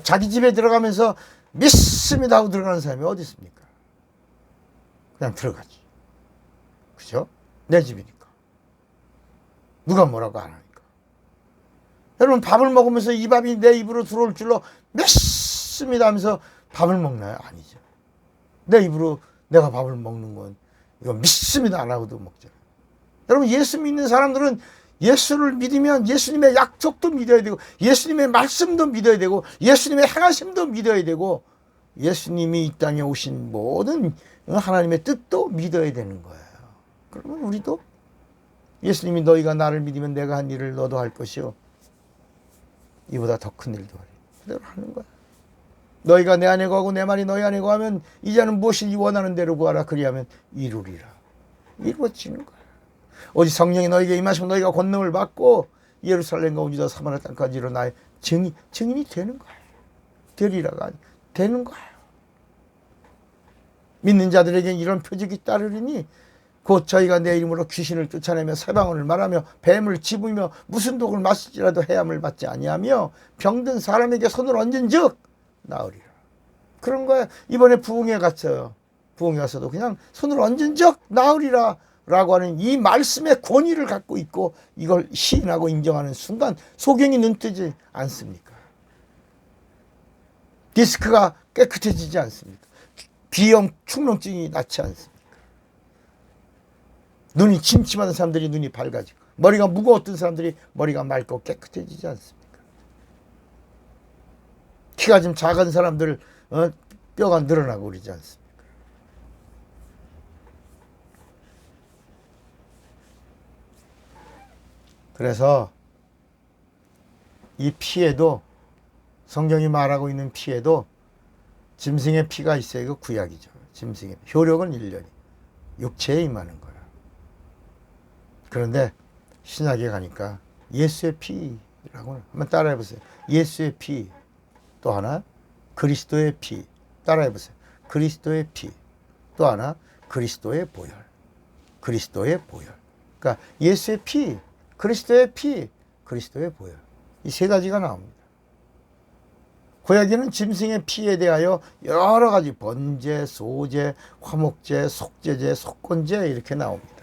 S1: 자기 집에 들어가면서 믿습니다 하고 들어가는 사람이 어디 있습니까? 그냥 들어가지. 그죠? 내 집이니까. 누가 뭐라고 안 하니까. 여러분 밥을 먹으면서 이 밥이 내 입으로 들어올 줄로 믿습니다 하면서 밥을 먹나요? 아니죠. 내 입으로 내가 밥을 먹는 건 이거 믿습니다 안 하고도 먹잖아요. 여러분 예수 믿는 사람들은 예수를 믿으면 예수님의 약속도 믿어야 되고 예수님의 말씀도 믿어야 되고 예수님의 행하심도 믿어야 되고 예수님이 이 땅에 오신 모든 하나님의 뜻도 믿어야 되는 거예요. 그러면 우리도 예수님이 너희가 나를 믿으면 내가 한 일을 너도 할 것이요 이보다 더 큰 일도 하리. 그대로 하는 거야. 너희가 내 안에 거하고 내 말이 너희 안에 거하면 이제는 무엇이 원하는 대로 구하라. 그리하면 이루리라. 이루어지는 거야. 오직 성령이 너희에게 임하시면 너희가 권능을 받고 예루살렘과 온 유다 사마리아 땅까지 이르러 나의 증인이 되는 거예요. 되리라가 아니라 되는 거예요. 믿는 자들에게 이런 표적이 따르리니 곧 저희가 내 이름으로 귀신을 쫓아내며 새방언을 말하며 뱀을 집으며 무슨 독을 마실지라도 해함을 받지 아니하며 병든 사람에게 손을 얹은 즉 나으리라. 그런 거야. 이번에 부흥회 갔어요. 부흥회 가서도 그냥 손을 얹은 즉 나으리라 라고 하는 이 말씀의 권위를 갖고 있고 이걸 시인하고 인정하는 순간 소경이 눈뜨지 않습니까? 디스크가 깨끗해지지 않습니까? 비염 축농증이 낫지 않습니까? 눈이 침침한 사람들이 눈이 밝아지고 머리가 무거웠던 사람들이 머리가 맑고 깨끗해지지 않습니까? 키가 좀 작은 사람들 뼈가 늘어나고 그러지 않습니까? 그래서 이 피에도 성경이 말하고 있는 피에도 짐승의 피가 있어야 이거 구약이죠. 짐승의 피. 효력은 1년이 육체에 임하는 거야. 그런데 신약에 가니까 예수의 피라고 한번 따라해 보세요. 예수의 피. 또 하나 그리스도의 피. 따라해 보세요. 그리스도의 피. 또 하나 그리스도의 보혈. 그리스도의 보혈. 그러니까 예수의 피, 그리스도의 피, 그리스도의 보혈. 이 세 가지가 나옵니다. 구약에는 짐승의 피에 대하여 여러 가지 번제, 소제, 화목제, 속죄제, 속건제 이렇게 나옵니다.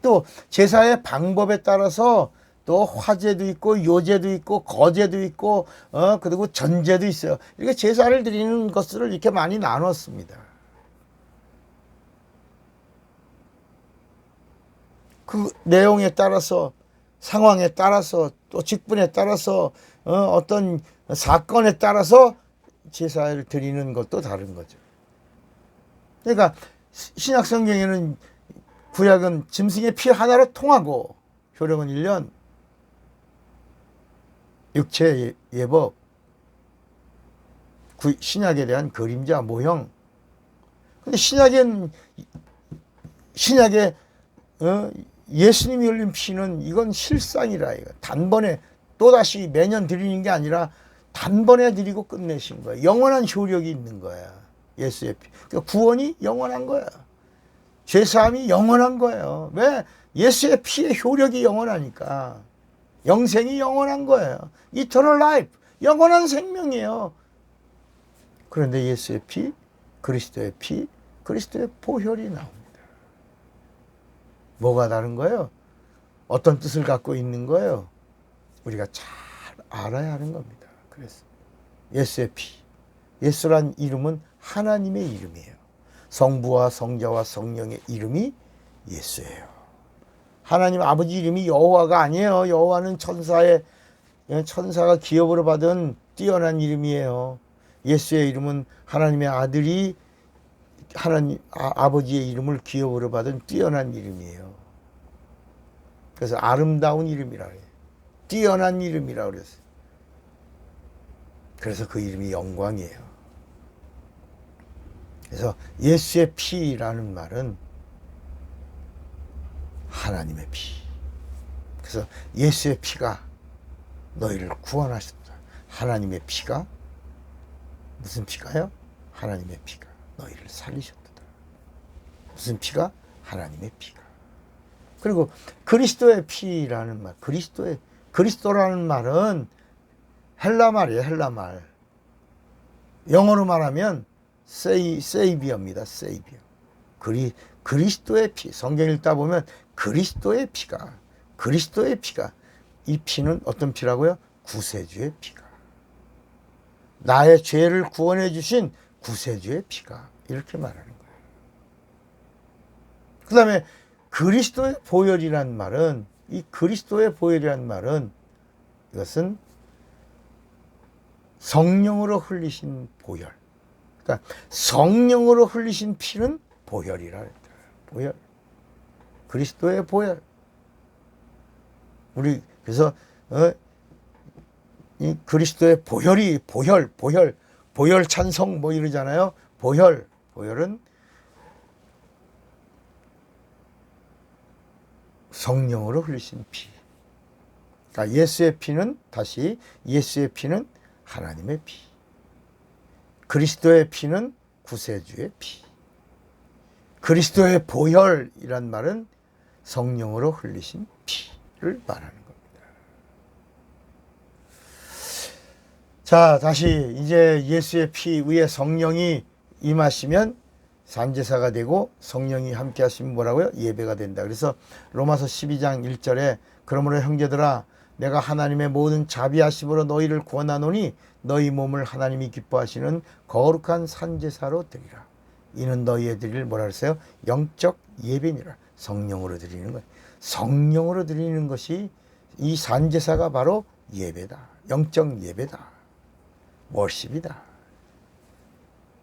S1: 또 제사의 방법에 따라서 또 화제도 있고 요제도 있고 거제도 있고 그리고 전제도 있어요. 이렇게 제사를 드리는 것을 이렇게 많이 나눴습니다. 그 내용에 따라서 상황에 따라서 또 직분에 따라서 어떤 사건에 따라서 제사를 드리는 것도 다른 거죠. 그러니까 신약 성경에는 구약은 짐승의 피 하나로 통하고 효력은 1년, 육체 예법, 신약에 대한 그림자 모형. 근데 신약에 예수님이 흘린 피는 이건 실상이라 이거. 단번에 또다시 매년 드리는 게 아니라 단번에 드리고 끝내신 거예요. 영원한 효력이 있는 거야. 예수의 피. 그러니까 구원이 영원한 거야. 죄사함이 영원한 거예요. 왜? 예수의 피의 효력이 영원하니까. 영생이 영원한 거예요. Eternal life. 영원한 생명이에요. 그런데 예수의 피, 그리스도의 피, 그리스도의 보혈이 나옵니다. 뭐가 다른 거예요? 어떤 뜻을 갖고 있는 거예요? 우리가 잘 알아야 하는 겁니다. 그래서 예수의 피, 예수란 이름은 하나님의 이름이에요. 성부와 성자와 성령의 이름이 예수예요. 하나님 아버지 이름이 여호와가 아니에요. 여호와는 천사가 기업으로 받은 뛰어난 이름이에요. 예수의 이름은 하나님의 아들이 하나님 아버지의 이름을 기업으로 받은 뛰어난 이름이에요. 그래서 아름다운 이름이라 해요. 뛰어난 이름이라 그랬어요. 그래서 그 이름이 영광이에요. 그래서 예수의 피라는 말은 하나님의 피. 그래서 예수의 피가 너희를 구원하셨다. 하나님의 피가 무슨 피가요? 하나님의 피가 너희를 살리셨다. 무슨 피가? 하나님의 피가. 그리고 그리스도의 피라는 말, 그리스도라는 말은 헬라 말이에요. 헬라 말. 영어로 말하면 세이비어입니다. 세이비어. 그리스도의 피. 성경 읽다 보면 그리스도의 피가 이 피는 어떤 피라고요? 구세주의 피가. 나의 죄를 구원해 주신 구세주의 피가. 이렇게 말하는 거예요. 그 다음에 그리스도의 보혈이란 말은 이것은 성령으로 흘리신 보혈. 그러니까 성령으로 흘리신 피는 보혈이라 했다. 보혈. 그리스도의 보혈. 우리 그래서 이 그리스도의 보혈 찬송 뭐 이러잖아요. 보혈은 성령으로 흘리신 피. 그러니까 예수의 피는 하나님의 피. 그리스도의 피는 구세주의 피. 그리스도의 보혈이란 말은 성령으로 흘리신 피를 말하는 겁니다. 자, 다시 이제 예수의 피 위에 성령이 임하시면 산제사가 되고 성령이 함께 하시면 뭐라고요? 예배가 된다. 그래서 로마서 12장 1절에 그러므로 형제들아 내가 하나님의 모든 자비하심으로 너희를 구원하노니 너희 몸을 하나님이 기뻐하시는 거룩한 산제사로 드리라. 이는 너희의 드릴 뭐라 그랬어요? 영적 예배니라. 성령으로 드리는 거예요. 성령으로 드리는 것이 이 산제사가 바로 예배다. 영적 예배다. 월십이다.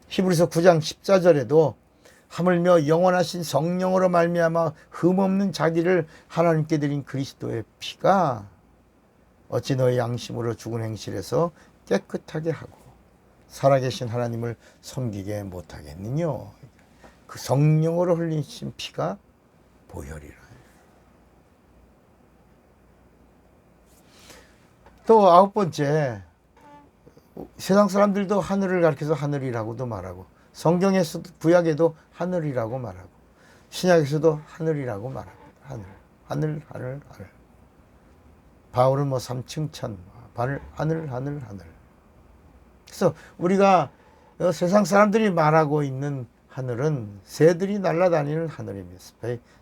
S1: 히브리서 9장 14절에도 하물며 영원하신 성령으로 말미암아 흠없는 자기를 하나님께 드린 그리스도의 피가 어찌 너의 양심으로 죽은 행실에서 깨끗하게 하고 살아계신 하나님을 섬기게 못하겠느냐. 그 성령으로 흘리신 피가 보혈이라. 또 아홉 번째, 세상 사람들도 하늘을 가리켜서 하늘이라고도 말하고, 성경에서도 구약에도 하늘이라고 말하고, 신약에서도 하늘이라고 말하고, 하늘, 하늘, 하늘, 하늘. 바울은 뭐 3층 천, 하늘, 하늘, 하늘, 하늘. 그래서 우리가 세상 사람들이 말하고 있는 하늘은 새들이 날아다니는 하늘입니다.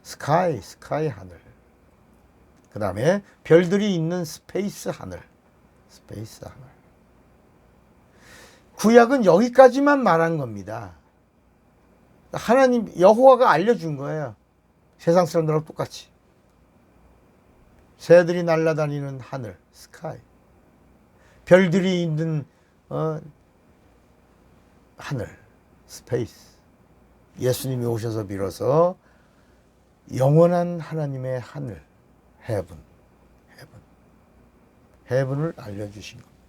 S1: 스카이, 스카이 하늘. 그 다음에 별들이 있는 스페이스 하늘, 스페이스 하늘. 구약은 여기까지만 말한 겁니다. 하나님, 여호와가 알려준 거예요. 세상 사람들하고 똑같이. 새들이 날아다니는 하늘, 스카이. 별들이 있는 하늘, 스페이스. 예수님이 오셔서 비로소 영원한 하나님의 하늘, 헤븐, 헤븐, 헤븐을 알려주신 겁니다.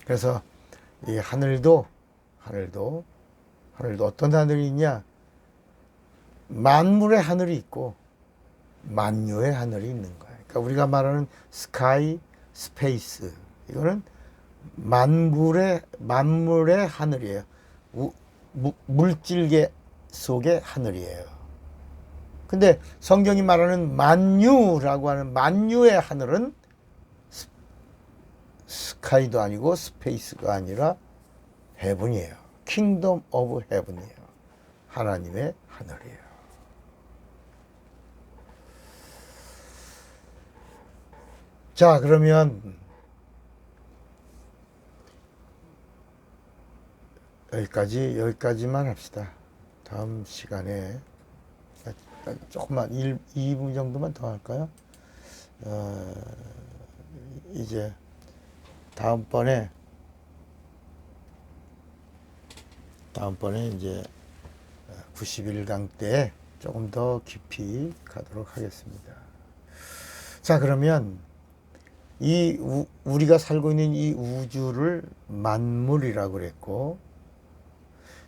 S1: 그래서 이 하늘도 어떤 하늘이 있냐? 만물의 하늘이 있고 만유의 하늘이 있는 거예요. 그러니까 우리가 말하는 스카이, 스페이스, 이거는 만물의 하늘이에요. 물질계 속의 하늘이에요. 근데 성경이 말하는 만유라고 하는 만유의 하늘은 스카이도 아니고 스페이스가 아니라 헤븐이에요. 킹덤 오브 헤븐이에요. 하나님의 하늘이에요. 자, 그러면 여기까지만 합시다. 다음 시간에 조금만 2분 정도만 더 할까요? 이제 다음번에 이제 91강 때 조금 더 깊이 가도록 하겠습니다. 자, 그러면 우리가 살고 있는 이 우주를 만물이라고 그랬고,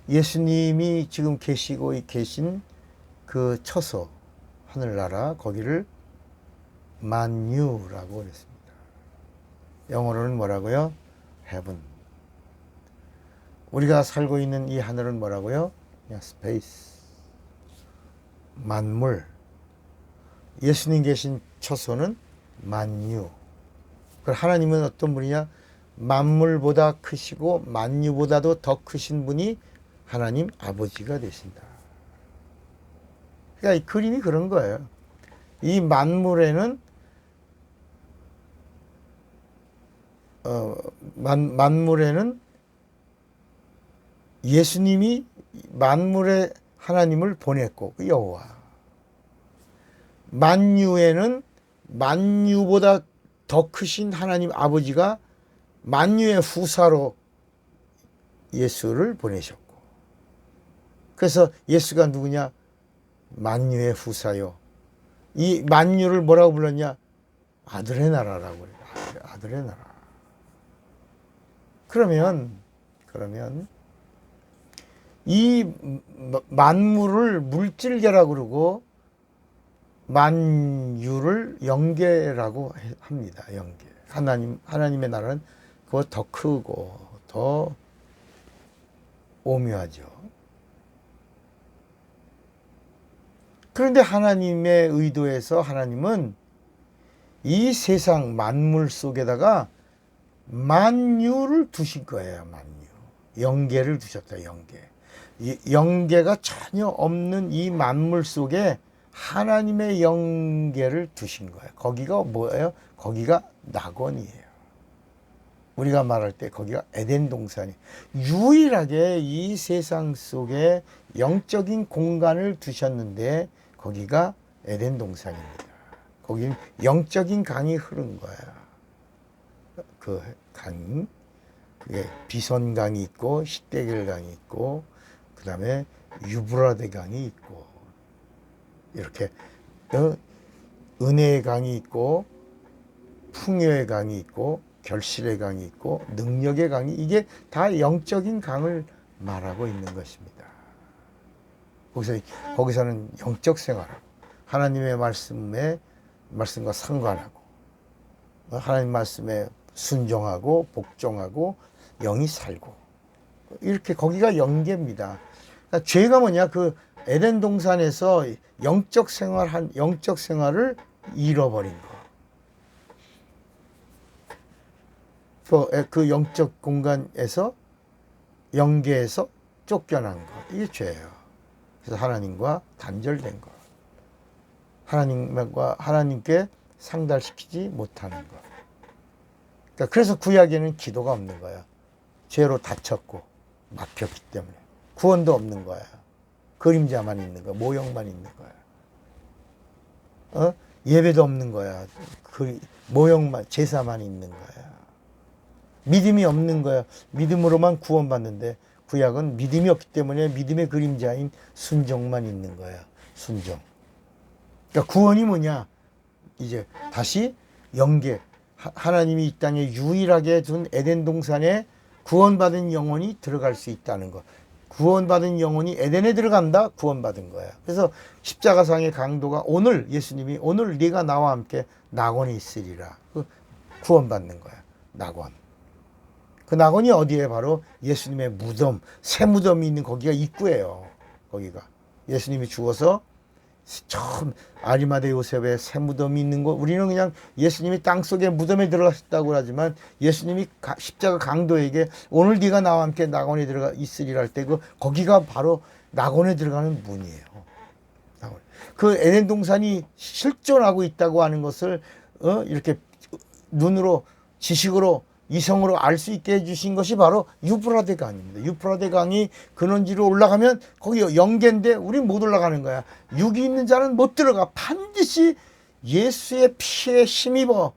S1: 예수님이 지금 계시고 계신 그 처소, 하늘나라, 거기를 만유라고 그랬습니다. 영어로는 뭐라고요? heaven. 우리가 살고 있는 이 하늘은 뭐라고요? 그냥 space. 만물. 예수님 계신 처소는 만유. 하나님은 어떤 분이냐? 만물보다 크시고 만유보다도 더 크신 분이 하나님 아버지가 되신다. 그러니까 이 그림이 그런 거예요. 이 만물에는 만물에는 예수님이 만물의 하나님을 보냈고, 그 여호와. 만유에는 만유보다 더 크신 하나님 아버지가 만유의 후사로 예수를 보내셨고, 그래서 예수가 누구냐? 만유의 후사요. 이 만유를 뭐라고 불렀냐? 아들의 나라라고 그래요. 아들의 나라. 그러면 이 만물을 물질계라고 그러고 만유를 영계라고 합니다. 영계. 하나님의 나라는 그거 더 크고 더 오묘하죠. 그런데 하나님의 의도에서 하나님은 이 세상 만물 속에다가 만유를 두신 거예요. 만유. 영계를 두셨다. 영계. 영계가 전혀 없는 이 만물 속에 하나님의 영계를 두신 거예요. 거기가 뭐예요? 거기가 낙원이에요. 우리가 말할 때 거기가 에덴 동산이 유일하게 이 세상 속에 영적인 공간을 두셨는데 거기가 에덴 동산입니다. 거기는 영적인 강이 흐른 거예요. 그 강, 그게 비손강이 있고 십대결 강이 있고 그 다음에 유브라데 강이 있고 이렇게 은혜의 강이 있고 풍요의 강이 있고 결실의 강이 있고 능력의 강이, 이게 다 영적인 강을 말하고 있는 것입니다. 거기서는 영적 생활, 하나님의 말씀에 말씀과 상관하고 하나님 말씀에 순종하고 복종하고 영이 살고 이렇게 거기가 영계입니다. 그러니까 죄가 뭐냐? 그 에덴 동산에서 영적 생활을 잃어버린 거. 그 영적 공간에서 영계에서 쫓겨난 거. 이게 죄예요. 그래서 하나님과 단절된 거. 하나님께 상달시키지 못하는 거. 그러니까 그래서 구약에는 기도가 없는 거야. 죄로 다쳤고 막혔기 때문에 구원도 없는 거야. 그림자만 있는 거야. 모형만 있는 거야. 예배도 없는 거야. 그 모형만, 제사만 있는 거야. 믿음이 없는 거야. 믿음으로만 구원받는데 구약은 믿음이 없기 때문에 믿음의 그림자인 순종만 있는 거야. 순종. 그러니까 구원이 뭐냐? 이제 다시 영계. 하나님이 이 땅에 유일하게 둔 에덴 동산에 구원받은 영혼이 들어갈 수 있다는 거. 구원받은 영혼이 에덴에 들어간다? 구원받은 거야. 그래서 십자가상의 강도가 오늘 예수님이 오늘 네가 나와 함께 낙원에 있으리라. 구원받는 거야. 낙원. 그 낙원이 어디에? 바로 예수님의 무덤, 새 무덤이 있는 거기가 입구예요. 거기가. 예수님이 죽어서 처음 아리마대 요셉의 새 무덤이 있는 거, 우리는 그냥 예수님이 땅속에 무덤에 들어가셨다고 하지만 예수님이 십자가 강도에게 오늘 네가 나와 함께 낙원에 들어가 있으리라 할 때 거기가 바로 낙원에 들어가는 문이에요. 그 에덴 동산이 실존하고 있다고 하는 것을 이렇게 눈으로 지식으로 이성으로 알 수 있게 해주신 것이 바로 유프라데 강입니다. 유프라데 강이 근원지로 올라가면 거기 영계인데 우린 못 올라가는 거야. 육이 있는 자는 못 들어가. 반드시 예수의 피에 힘입어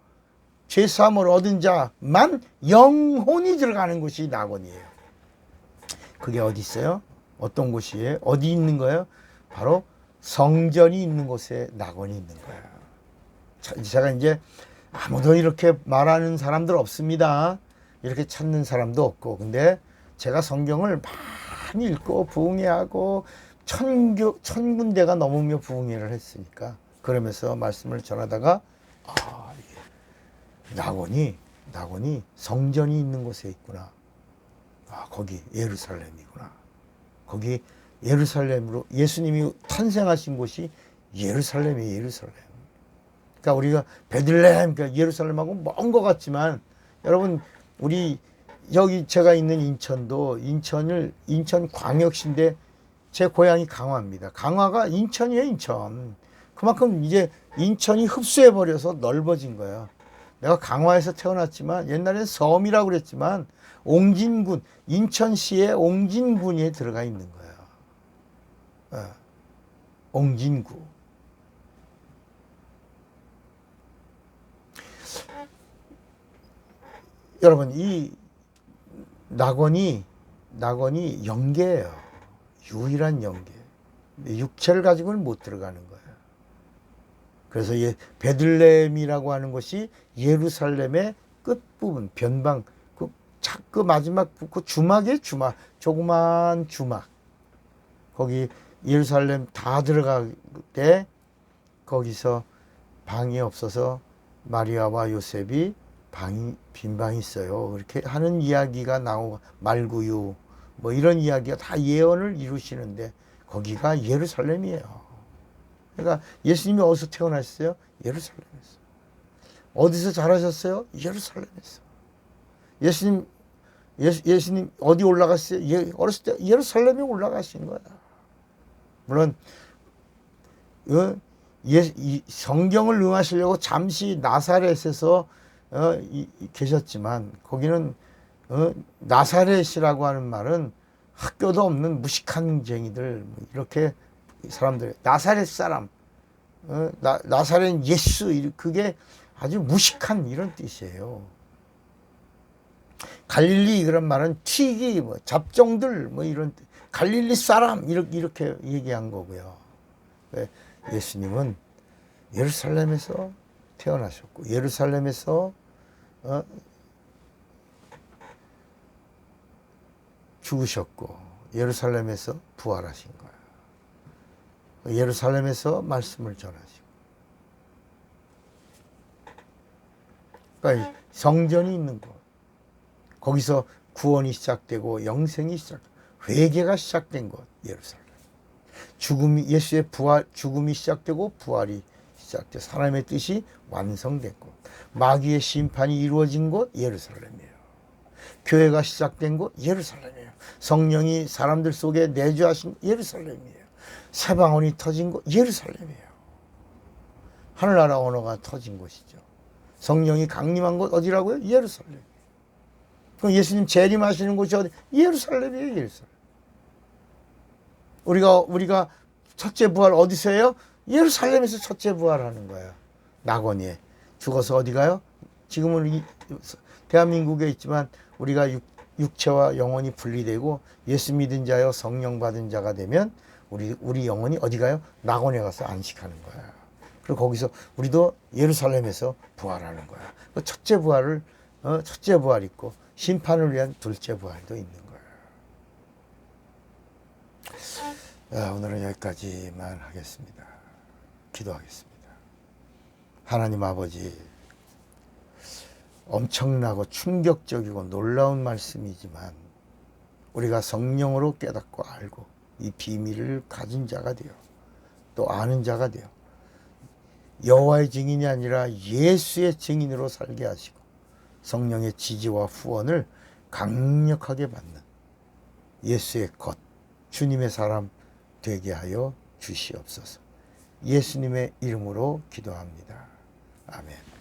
S1: 죄사함을 얻은 자만 영혼이 들어가는 곳이 낙원이에요. 그게 어디 있어요? 어떤 곳이에요? 어디 있는 거예요? 바로 성전이 있는 곳에 낙원이 있는 거예요. 제가 이제 아무도 이렇게 말하는 사람들 없습니다. 이렇게 찾는 사람도 없고. 근데 제가 성경을 많이 읽고 부흥회하고 천 군데가 넘으며 부흥회를 했으니까 그러면서 말씀을 전하다가 낙원이 성전이 있는 곳에 있구나. 거기 예루살렘이구나. 거기 예루살렘으로 예수님이 탄생하신 곳이 예루살렘이에요. 예루살렘. 그러니까 우리가 베들레헴, 그러니까 예루살렘하고 먼 것 같지만 여러분 우리 여기 제가 있는 인천도 인천 광역시인데 제 고향이 강화입니다. 강화가 인천이에요. 인천. 그만큼 이제 인천이 흡수해 버려서 넓어진 거예요. 내가 강화에서 태어났지만 옛날엔 섬이라고 그랬지만 옹진군, 인천시의 옹진군에 들어가 있는 거예요. 옹진구. 여러분 이 낙원이 영계예요. 유일한 영계. 육체를 가지고는 못 들어가는 거예요. 그래서 베들레헴이라고 하는 것이 예루살렘의 끝부분, 변방, 그 마지막 그 주막이에요. 주막, 조그만 주막. 거기 예루살렘 다 들어갈 때 거기서 방이 없어서 마리아와 요셉이 빈 방이 있어요. 그렇게 하는 이야기가 나오고 말구유 뭐 이런 이야기가 다 예언을 이루시는데 거기가 예루살렘이에요. 그러니까 예수님이 어디서 태어나셨어요? 예루살렘에서. 어디서 자라셨어요? 예루살렘에서. 예수님 어디 올라갔어요? 어렸을 때 예루살렘에 올라가신 거야. 물론 성경을 응하시려고 잠시 나사렛에서 계셨지만 거기는 나사렛이라고 하는 말은 학교도 없는 무식한쟁이들 이렇게 사람들 나사렛 사람 나사렛 예수 그게 아주 무식한 이런 뜻이에요. 갈릴리 그런 말은 튀기 뭐 잡종들 뭐 이런 갈릴리 사람 이렇게 얘기한 거고요. 예수님은 예루살렘에서 태어나셨고 예루살렘에서 죽으셨고 예루살렘에서 부활하신 거예요. 예루살렘에서 말씀을 전하시고 그러니까 성전이 있는 곳. 거기서 구원이 시작되고 영생이 회개가 시작된 곳, 예루살렘. 예수의 죽음이 시작되고 부활이 시작돼 사람의 뜻이 완성된 곳. 마귀의 심판이 이루어진 곳, 예루살렘이에요. 교회가 시작된 곳, 예루살렘이에요. 성령이 사람들 속에 내주하신 예루살렘이에요. 새방울이 터진 곳, 예루살렘이에요. 하늘나라 언어가 터진 곳이죠. 성령이 강림한 곳 어디라고요? 예루살렘. 그럼 예수님 재림하시는 곳이 어디? 예루살렘이에요, 예루살렘. 우리가 첫째 부활 어디서 해요? 예루살렘에서 첫째 부활하는 거예요. 낙원이에. 죽어서 어디 가요? 지금은 대한민국에 있지만 우리가 육체와 영혼이 분리되고 예수 믿은 자여 성령 받은 자가 되면 우리 영혼이 어디 가요? 낙원에 가서 안식하는 거야. 그리고 거기서 우리도 예루살렘에서 부활하는 거야. 첫째 부활 있고 심판을 위한 둘째 부활도 있는 거야. 오늘은 여기까지만 하겠습니다. 기도하겠습니다. 하나님 아버지, 엄청나고 충격적이고 놀라운 말씀이지만 우리가 성령으로 깨닫고 알고 이 비밀을 가진 자가 되어 또 아는 자가 되어 여호와의 증인이 아니라 예수의 증인으로 살게 하시고 성령의 지지와 후원을 강력하게 받는 예수의 것, 주님의 사람 되게 하여 주시옵소서. 예수님의 이름으로 기도합니다. 아멘.